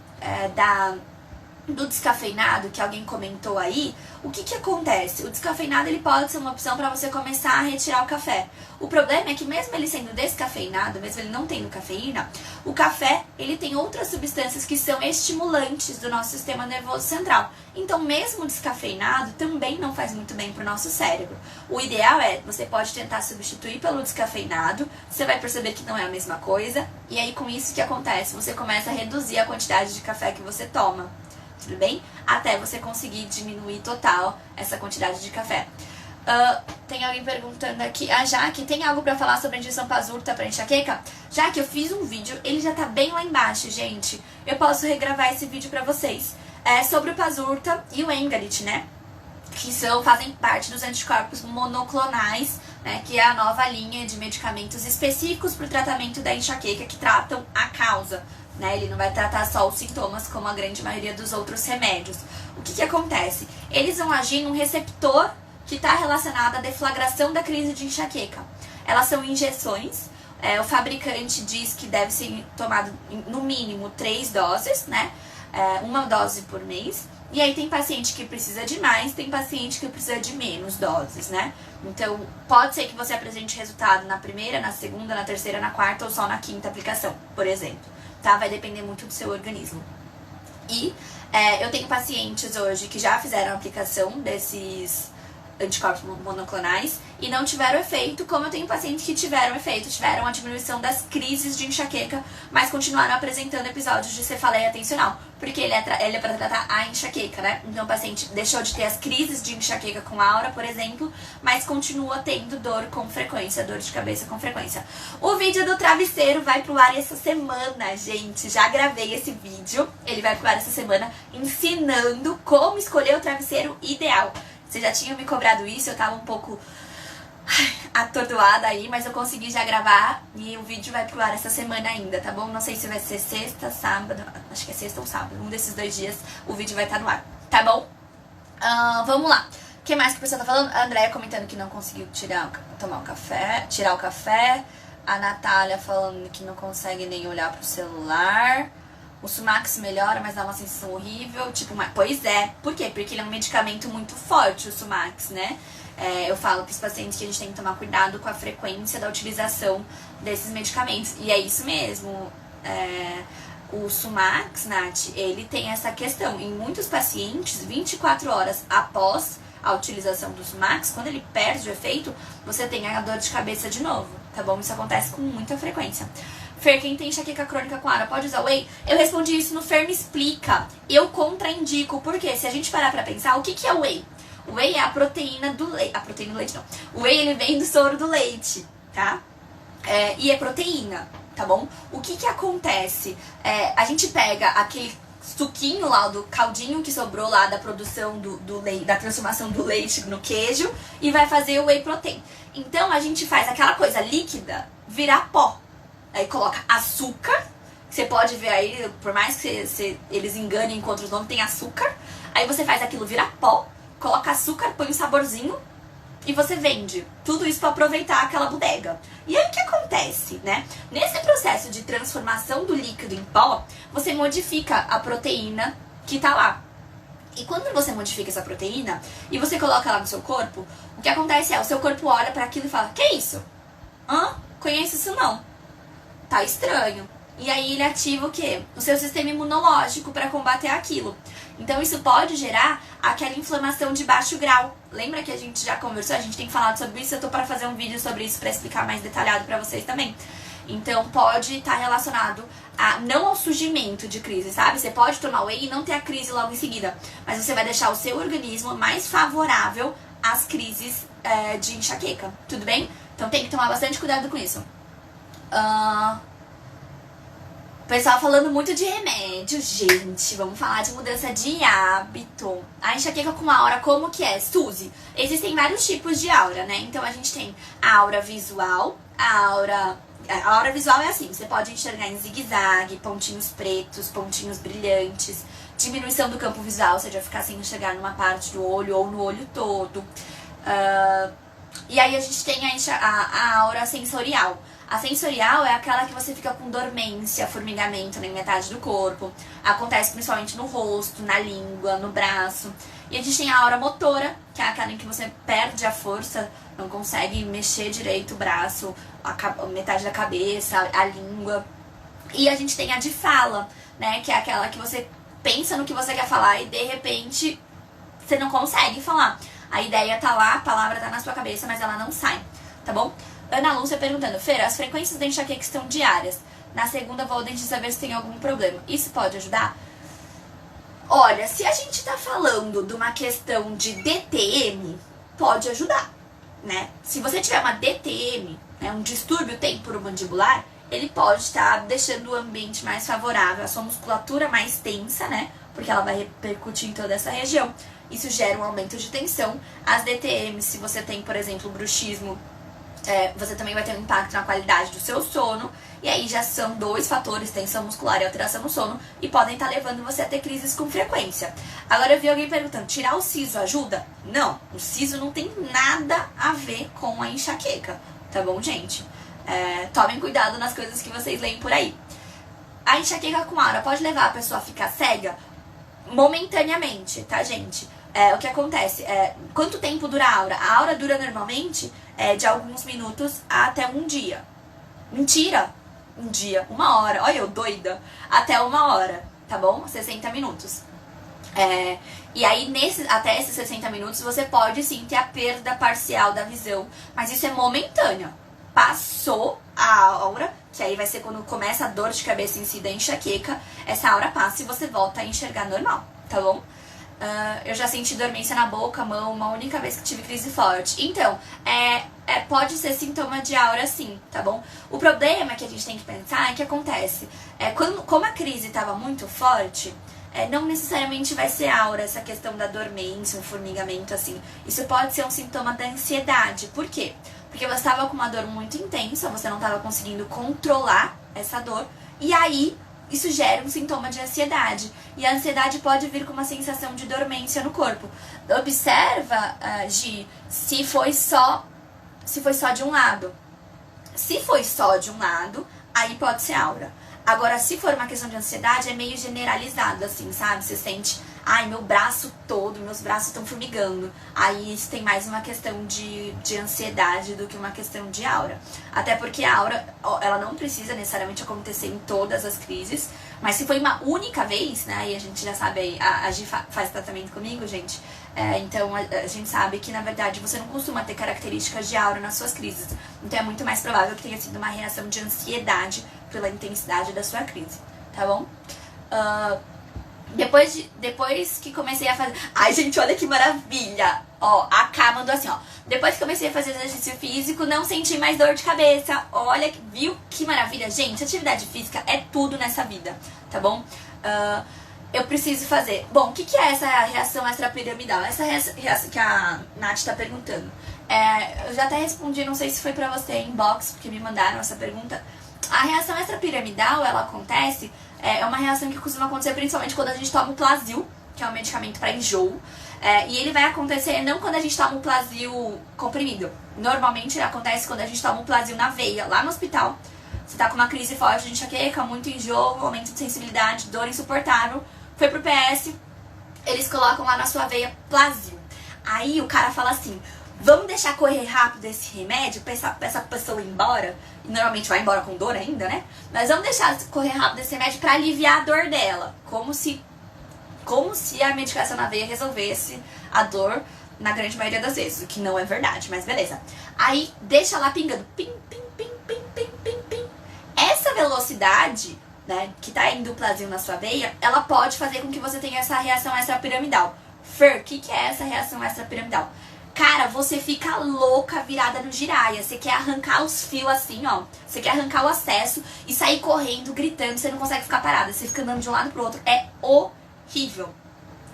do descafeinado que alguém comentou aí, o que que acontece? O descafeinado ele pode ser uma opção para você começar a retirar o café. O problema é que mesmo ele sendo descafeinado, mesmo ele não tendo cafeína, o café ele tem outras substâncias que são estimulantes do nosso sistema nervoso central. Então mesmo descafeinado também não faz muito bem para o nosso cérebro. O ideal é, você pode tentar substituir pelo descafeinado, você vai perceber que não é a mesma coisa, e aí com isso o que acontece? Você começa a reduzir a quantidade de café que você toma. Tudo bem? Até você conseguir diminuir total essa quantidade de café. Tem alguém perguntando aqui, a Jaque, tem algo pra falar sobre a injeção Pazurta pra enxaqueca? Jaque, eu fiz um vídeo, ele já tá bem lá embaixo, gente. Eu posso regravar esse vídeo pra vocês. É sobre o Pazurta e o Engalit, né? Que fazem parte dos anticorpos monoclonais, né? Que é a nova linha de medicamentos específicos pro tratamento da enxaqueca, que tratam a causa. Né? Ele não vai tratar só os sintomas como a grande maioria dos outros remédios. O que que acontece? Eles vão agir num receptor que está relacionado à deflagração da crise de enxaqueca. Elas são injeções, o fabricante diz que deve ser tomado no mínimo 3 doses, né? Uma dose por mês. E aí tem paciente que precisa de mais, tem paciente que precisa de menos doses, né? Então, pode ser que você apresente resultado na primeira, na segunda, na terceira, na quarta ou só na quinta aplicação, por exemplo. Tá? Vai depender muito do seu organismo. E eu tenho pacientes hoje que já fizeram a aplicação desses anticorpos monoclonais e não tiveram efeito, como eu tenho pacientes que tiveram efeito, tiveram a diminuição das crises de enxaqueca, mas continuaram apresentando episódios de cefaleia tensional, porque ele é para tratar a enxaqueca, né? Então o paciente deixou de ter as crises de enxaqueca com aura, por exemplo, mas continua tendo dor com frequência, dor de cabeça com frequência. O vídeo do travesseiro vai pro ar essa semana, gente. Já gravei esse vídeo, ele vai pro ar essa semana ensinando como escolher o travesseiro ideal. Vocês já tinham me cobrado isso, eu tava um pouco atordoada aí, mas eu consegui já gravar e o vídeo vai pro ar essa semana ainda, tá bom? Não sei se vai ser sexta, sábado, acho que é sexta ou sábado, um desses 2 dias o vídeo vai estar no ar, tá bom? Vamos lá. O que mais que a pessoa tá falando? A Andréia comentando que não conseguiu tirar o café. A Natália falando que não consegue nem olhar pro celular. o Sumax melhora, mas dá uma sensação horrível. Tipo, pois é. Por quê? Porque ele é um medicamento muito forte, o Sumax, né? Eu falo para os pacientes que a gente tem que tomar cuidado com a frequência da utilização desses medicamentos. E é isso mesmo. O Sumax, Nath, ele tem essa questão. Em muitos pacientes, 24 horas após a utilização do Sumax, quando ele perde o efeito, você tem a dor de cabeça de novo, tá bom? Isso acontece com muita frequência. Fer, quem tem enxaqueca crônica com aura pode usar whey? Eu respondi isso no Fer Me Explica. Eu contraindico, porque se a gente parar pra pensar, o que é o whey? O whey é a proteína do leite. A proteína do leite não. O whey, ele vem do soro do leite, tá? E é proteína, tá bom? O que acontece? A gente pega aquele suquinho lá, do caldinho que sobrou lá da produção do leite, da transformação do leite no queijo, e vai fazer o whey protein. Então a gente faz aquela coisa líquida virar pó. Aí coloca açúcar, que você pode ver aí, por mais que eles enganem com outros nomes, tem açúcar. Aí você faz aquilo virar pó, coloca açúcar, põe um saborzinho e você vende. Tudo isso para aproveitar aquela bodega. E aí o que acontece, né? Nesse processo de transformação do líquido em pó, você modifica a proteína que tá lá. E quando você modifica essa proteína e você coloca lá no seu corpo, o que acontece o seu corpo olha para aquilo e fala: que isso? Conheço isso não. Tá estranho. E aí ele ativa o quê? O seu sistema imunológico para combater aquilo. Então isso pode gerar aquela inflamação de baixo grau. Lembra que a gente já conversou? A gente tem falado sobre isso. Eu tô para fazer um vídeo sobre isso para explicar mais detalhado para vocês também. Então pode estar relacionado não ao surgimento de crise, sabe? Você pode tomar whey e não ter a crise logo em seguida, mas você vai deixar o seu organismo mais favorável às crises de enxaqueca, tudo bem? Então tem que tomar bastante cuidado com isso. O pessoal falando muito de remédio, gente. Vamos falar de mudança de hábito. A enxaqueca com aura, como que é? Suzy, existem vários tipos de aura, né? Então a gente tem a aura visual, a aura visual é assim, você pode enxergar em zigue-zague, pontinhos pretos, pontinhos brilhantes, diminuição do campo visual, você já ficar sem enxergar numa parte do olho ou no olho todo. E aí a gente tem a aura sensorial. A sensorial é aquela que você fica com dormência, formigamento na metade do corpo. Acontece principalmente no rosto, na língua, no braço. E a gente tem a aura motora, que é aquela em que você perde a força, não consegue mexer direito o braço, a metade da cabeça, a língua. E a gente tem a de fala, né, que é aquela que você pensa no que você quer falar e de repente você não consegue falar. A ideia tá lá, a palavra tá na sua cabeça, mas ela não sai, tá bom? Ana Lúcia perguntando: Fer, as frequências da enxaqueca estão diárias. Na segunda vou ao dentista ver se tem algum problema. Isso pode ajudar? Olha, se a gente tá falando de uma questão de DTM, pode ajudar, né? Se você tiver uma DTM, né, um distúrbio temporomandibular, ele pode estar deixando o ambiente mais favorável, a sua musculatura mais tensa, né? Porque ela vai repercutir em toda essa região. Isso gera um aumento de tensão. As DTMs, se você tem, por exemplo, bruxismo, você também vai ter um impacto na qualidade do seu sono. E aí já são dois fatores, tensão muscular e alteração no sono, e podem estar levando você a ter crises com frequência. Agora eu vi alguém perguntando: tirar o siso ajuda? Não, o siso não tem nada a ver com a enxaqueca, tá bom, gente? Tomem cuidado nas coisas que vocês leem por aí. A enxaqueca com aura pode levar a pessoa a ficar cega? Momentaneamente, tá, gente? O que acontece? Quanto tempo dura a aura? A aura dura normalmente de alguns minutos até um dia. Mentira! Um dia, 1 hora. Olha eu doida. Até 1 hora, tá bom? 60 minutos. E aí, até esses 60 minutos, você pode sim ter a perda parcial da visão. Mas isso é momentâneo. Passou a aura, que aí vai ser quando começa a dor de cabeça em si da enxaqueca. Essa aura passa e você volta a enxergar normal, tá bom? Eu já senti dormência na boca, mão, uma única vez que tive crise forte. Então, pode ser sintoma de aura sim, tá bom? O problema que a gente tem que pensar é que acontece. Como a crise estava muito forte, não necessariamente vai ser aura, essa questão da dormência, um formigamento assim. Isso pode ser um sintoma da ansiedade. Por quê? Porque você estava com uma dor muito intensa, você não estava conseguindo controlar essa dor, e aí isso gera um sintoma de ansiedade. E a ansiedade pode vir com uma sensação de dormência no corpo. Observa, Gi, se foi só de um lado. Se foi só de um lado, aí pode ser aura. Agora, se for uma questão de ansiedade, é meio generalizado, assim, sabe? Você sente, ai, meu braço todo, meus braços estão formigando. Aí isso tem mais uma questão de ansiedade do que uma questão de aura. Até porque a aura, ela não precisa necessariamente acontecer em todas as crises, mas se foi uma única vez, né, e a gente já sabe aí, a Gi faz tratamento comigo, gente, então a gente sabe que, na verdade, você não costuma ter características de aura nas suas crises. Então é muito mais provável que tenha sido uma reação de ansiedade pela intensidade da sua crise, tá bom? Depois que comecei a fazer... Ai, gente, olha que maravilha! Ó, a K mandou assim, ó. Depois que comecei a fazer exercício físico, não senti mais dor de cabeça. Olha, viu que maravilha? Gente, atividade física é tudo nessa vida, tá bom? Eu preciso fazer... Bom, o que é essa reação extrapiramidal? Essa reação que a Nath tá perguntando. Eu já até respondi, não sei se foi pra você em inbox, porque me mandaram essa pergunta. A reação extrapiramidal, ela acontece... É uma reação que costuma acontecer principalmente quando a gente toma o Plasil, que é um medicamento para enjoo. E ele vai acontecer não quando a gente toma o Plasil comprimido. Normalmente ele acontece quando a gente toma o Plasil na veia, lá no hospital. Você tá com uma crise forte de enxaqueca, muito enjoo, aumento de sensibilidade, dor insuportável. Foi pro PS, eles colocam lá na sua veia Plasil. Aí o cara fala assim... Vamos deixar correr rápido esse remédio pra essa pessoa ir embora. E normalmente vai embora com dor ainda, né? Mas vamos deixar correr rápido esse remédio pra aliviar a dor dela. Como se a medicação na veia resolvesse a dor na grande maioria das vezes. O que não é verdade, mas beleza. Aí deixa lá pingando. Pim, pim, pim, pim, pim, pim, pim. Essa velocidade, né, que tá indo o Plasil na sua veia, ela pode fazer com que você tenha essa reação extrapiramidal. Fer, o que é essa reação extrapiramidal? Cara, você fica louca virada no giraia. Você quer arrancar os fios assim, ó. Você quer arrancar o acesso e sair correndo, gritando. Você não consegue ficar parada. Você fica andando de um lado pro outro. É horrível.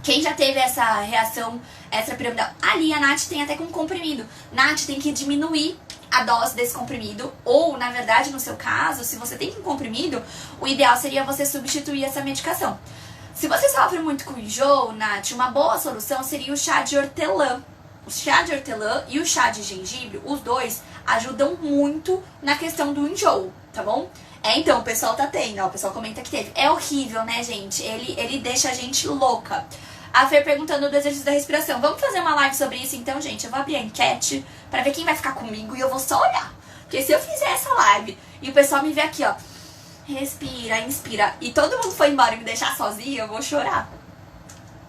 Quem já teve essa reação extrapiramidal? Ali, a Nath tem até com comprimido. Nath tem que diminuir a dose desse comprimido. Ou, na verdade, no seu caso, se você tem um comprimido, o ideal seria você substituir essa medicação. Se você sofre muito com enjoo, Nath, uma boa solução seria o chá de hortelã. O chá de hortelã e o chá de gengibre, os dois ajudam muito na questão do enjoo, tá bom? Então, o pessoal tá tendo, ó, o pessoal comenta que teve. É horrível, né, gente? Ele deixa a gente louca. A Fer perguntando do exercício da respiração. Vamos fazer uma live sobre isso então, gente? Eu vou abrir a enquete pra ver quem vai ficar comigo e eu vou só olhar. Porque se eu fizer essa live e o pessoal me ver aqui, ó, respira, inspira, e todo mundo foi embora e me deixar sozinha, eu vou chorar.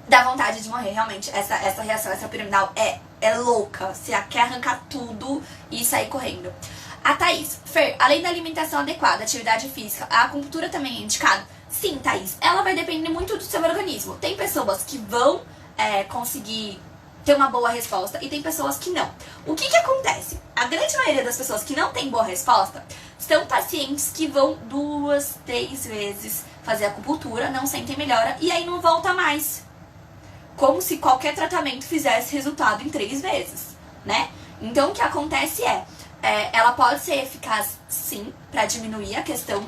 Dá vontade de morrer, realmente. Essa reação extrapiramidal é louca. Você quer arrancar tudo e sair correndo. A Thaís, Fer, além da alimentação adequada, atividade física, a acupuntura também é indicada? Sim, Thaís. Ela vai depender muito do seu organismo. Tem pessoas que vão conseguir ter uma boa resposta e tem pessoas que não. O que acontece? A grande maioria das pessoas que não tem boa resposta são pacientes que vão 2, 3 vezes fazer acupuntura, não sentem melhora e aí não volta mais. Como se qualquer tratamento fizesse resultado em 3 vezes, né? Então, o que acontece ela pode ser eficaz, sim, para diminuir a questão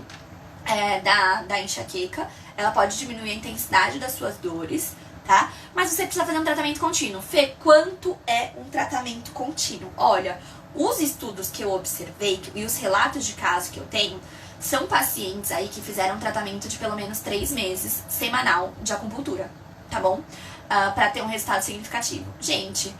da enxaqueca. Ela pode diminuir a intensidade das suas dores, tá? Mas você precisa fazer um tratamento contínuo. Fê, quanto é um tratamento contínuo? Olha, os estudos que eu observei e os relatos de caso que eu tenho são pacientes aí que fizeram um tratamento de pelo menos 3 meses semanal de acupuntura, tá bom? Pra ter um resultado significativo. Gente,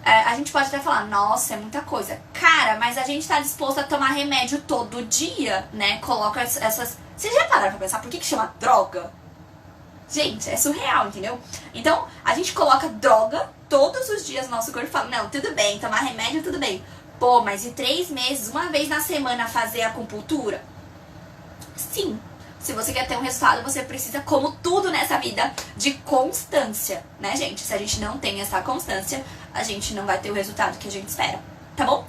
a gente pode até falar, nossa, é muita coisa. Cara, mas a gente tá disposto a tomar remédio todo dia, né? Coloca essas... Vocês já pararam pra pensar por que chama droga? Gente, é surreal, entendeu? Então, a gente coloca droga todos os dias no nosso corpo e fala, não, tudo bem, tomar remédio, tudo bem. Pô, mas de 3 meses, uma vez na semana fazer acupuntura? Sim. Se você quer ter um resultado, você precisa, como tudo nessa vida, de constância, né, gente? Se a gente não tem essa constância, a gente não vai ter o resultado que a gente espera, tá bom?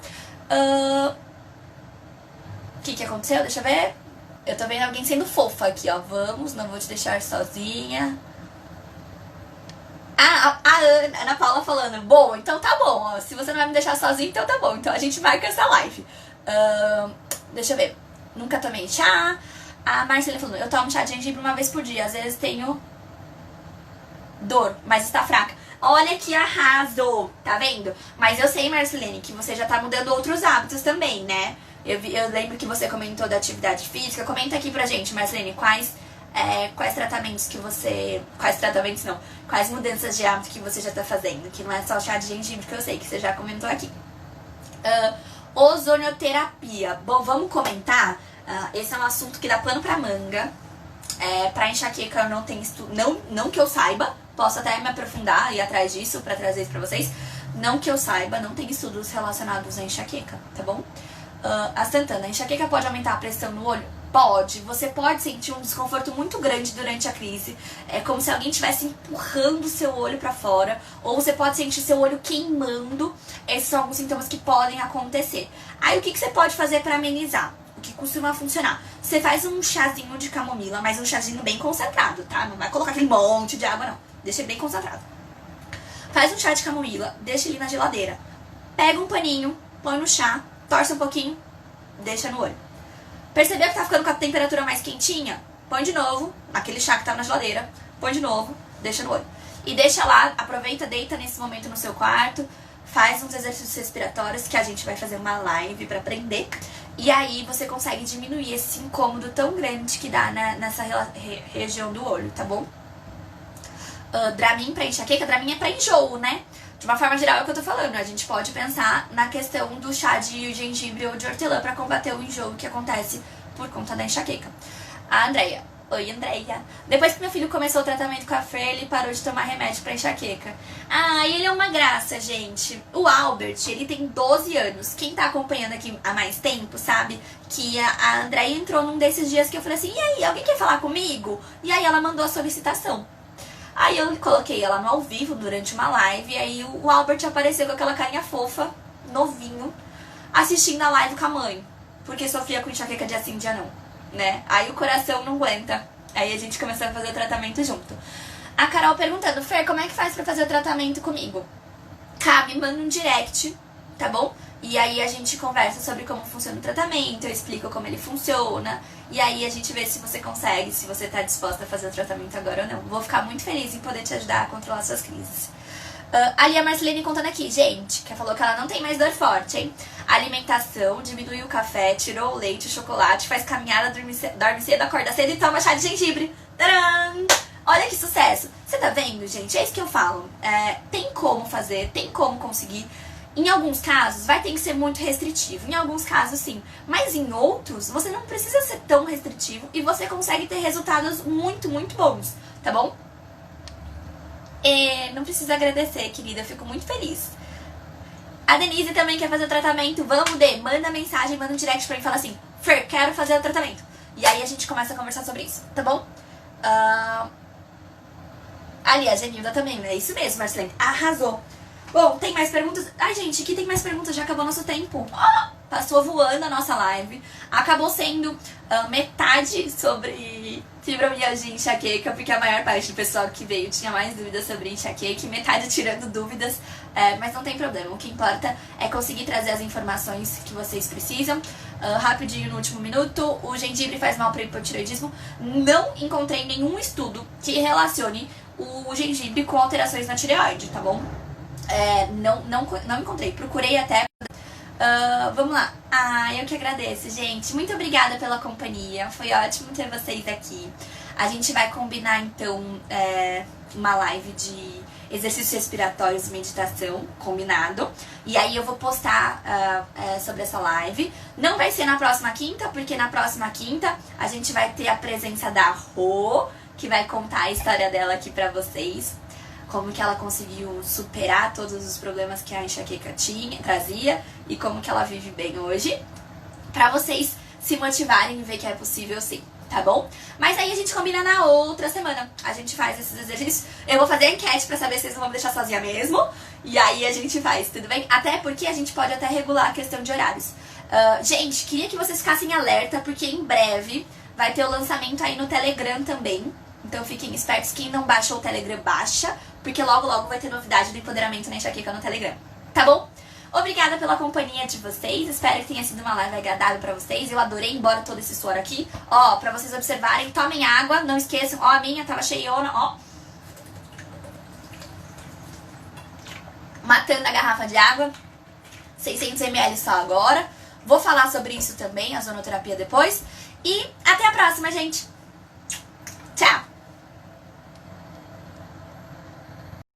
O que aconteceu? Deixa eu ver. Eu tô vendo alguém sendo fofa aqui, ó. Vamos, não vou te deixar sozinha. A Ana Paula falando, bom, então tá bom, ó. Se você não vai me deixar sozinha, então tá bom. Então a gente marca essa live. Deixa eu ver. Nunca tomei chá. A Marcela falando, eu tomo chá de gengibre uma vez por dia. Às vezes tenho dor, mas está fraca. Olha que arraso, tá vendo? Mas eu sei, Marcelene, que você já tá mudando outros hábitos também, né? Eu lembro que você comentou da atividade física. Comenta aqui pra gente, Marcelene, quais tratamentos que você... Quais tratamentos não. Quais mudanças de hábito que você já tá fazendo. Que não é só chá de gengibre, que eu sei que você já comentou aqui. Ozonioterapia. Bom, vamos comentar. Esse é um assunto que dá pano pra manga. Pra enxaqueca eu não tenho estudo. Não que eu saiba. Posso até me aprofundar e ir atrás disso pra trazer isso pra vocês. Não que eu saiba, não tem estudos relacionados à enxaqueca, tá bom? A Santana, a enxaqueca pode aumentar a pressão no olho? Pode. Você pode sentir um desconforto muito grande durante a crise. É como se alguém estivesse empurrando o seu olho pra fora. Ou você pode sentir seu olho queimando. Esses são alguns sintomas que podem acontecer. Aí o que você pode fazer pra amenizar? O que costuma funcionar? Você faz um chazinho de camomila, mas um chazinho bem concentrado, tá? Não vai colocar aquele monte de água, não. Deixa ele bem concentrado. Faz um chá de camomila, deixa ele na geladeira. Pega um paninho, põe no chá, torce um pouquinho, deixa no olho. Percebeu que tá ficando com a temperatura mais quentinha? Põe de novo, aquele chá que tava na geladeira, põe de novo, deixa no olho. E deixa lá, aproveita, deita nesse momento no seu quarto, faz uns exercícios respiratórios, que a gente vai fazer uma live pra aprender. E aí você consegue diminuir esse incômodo tão grande que dá nessa região do olho, tá bom? Dramin pra enxaqueca, Dramin é pra enjoo, né? De uma forma geral é o que eu tô falando. A gente pode pensar na questão do chá de gengibre ou de hortelã pra combater o enjoo que acontece por conta da enxaqueca. A Andrea. Oi, Andrea. Depois que meu filho começou o tratamento com a Fer, ele parou de tomar remédio pra enxaqueca. Ele é uma graça, gente. O Albert, ele tem 12 anos. Quem tá acompanhando aqui há mais tempo sabe que a Andrea entrou num desses dias que eu falei assim, e aí, alguém quer falar comigo? E aí ela mandou a solicitação. Aí eu coloquei ela no ao vivo durante uma live, e aí o Albert apareceu com aquela carinha fofa, novinho, assistindo a live com a mãe. Porque Sofia com enxaqueca dia sim, dia não, né? Aí o coração não aguenta. Aí a gente começou a fazer o tratamento junto. A Carol perguntando, Fer, como é que faz pra fazer o tratamento comigo? Cá, me manda um direct, tá bom? E aí a gente conversa sobre como funciona o tratamento, eu explico como ele funciona. E aí a gente vê se você consegue, se você tá disposta a fazer o tratamento agora ou não. Vou ficar muito feliz em poder te ajudar a controlar suas crises. Ali a Marcelene contando aqui, gente, que falou que ela não tem mais dor forte, hein? Alimentação, diminui o café, tirou o leite, o chocolate, faz caminhada, dorme cedo, acorda cedo e toma chá de gengibre. Tcharam! Olha que sucesso! Você tá vendo, gente? É isso que eu falo. Tem como fazer, tem como conseguir. Em alguns casos, vai ter que ser muito restritivo. Em alguns casos, sim. Mas em outros, você não precisa ser tão restritivo e você consegue ter resultados muito, muito bons, tá bom? Não precisa agradecer, querida. Eu fico muito feliz. A Denise também quer fazer o tratamento. Vamos, Dê. Manda mensagem, manda um direct pra mim e fala assim, Fer, quero fazer o tratamento. E aí a gente começa a conversar sobre isso, tá bom? Aliás, a Genilda também, né? Isso mesmo, Marcelene. Arrasou. Bom, tem mais perguntas? Ai, gente, aqui tem mais perguntas, já acabou nosso tempo. Passou voando a nossa live. Acabou sendo metade sobre fibromialgia e enxaqueca, porque a maior parte do pessoal que veio tinha mais dúvidas sobre enxaqueca e metade tirando dúvidas. Mas não tem problema, o que importa é conseguir trazer as informações que vocês precisam. Rapidinho, no último minuto, o gengibre faz mal para o hipotireoidismo. Não encontrei nenhum estudo que relacione o gengibre com alterações na tireoide, tá bom? Não encontrei, procurei até. Vamos lá. Eu que agradeço, gente. Muito obrigada pela companhia. Foi ótimo ter vocês aqui. A gente vai combinar, então, uma live de exercícios respiratórios e meditação, combinado. E aí eu vou postar sobre essa live. Não vai ser na próxima quinta, porque na próxima quinta a gente vai ter a presença da Rô, que vai contar a história dela aqui pra vocês. Como que ela conseguiu superar todos os problemas que a enxaqueca trazia e como que ela vive bem hoje, pra vocês se motivarem e ver que é possível sim, tá bom? Mas aí a gente combina na outra semana, a gente faz esses exercícios, eu vou fazer a enquete pra saber se vocês não vão me deixar sozinha mesmo, e aí a gente faz, tudo bem? Até porque a gente pode até regular a questão de horários. Gente, queria que vocês ficassem alerta, porque em breve vai ter o lançamento aí no Telegram também. Então fiquem espertos, quem não baixou o Telegram, baixa, porque logo logo vai ter novidade do empoderamento na enxaqueca no Telegram, tá bom? Obrigada pela companhia de vocês, espero que tenha sido uma live agradável pra vocês, eu adorei, embora todo esse suor aqui. Pra vocês observarem, tomem água, não esqueçam, a minha tava cheiona, matando a garrafa de água, 600 ml só agora. Vou falar sobre isso também, a zonoterapia depois. E até a próxima, gente! Tchau!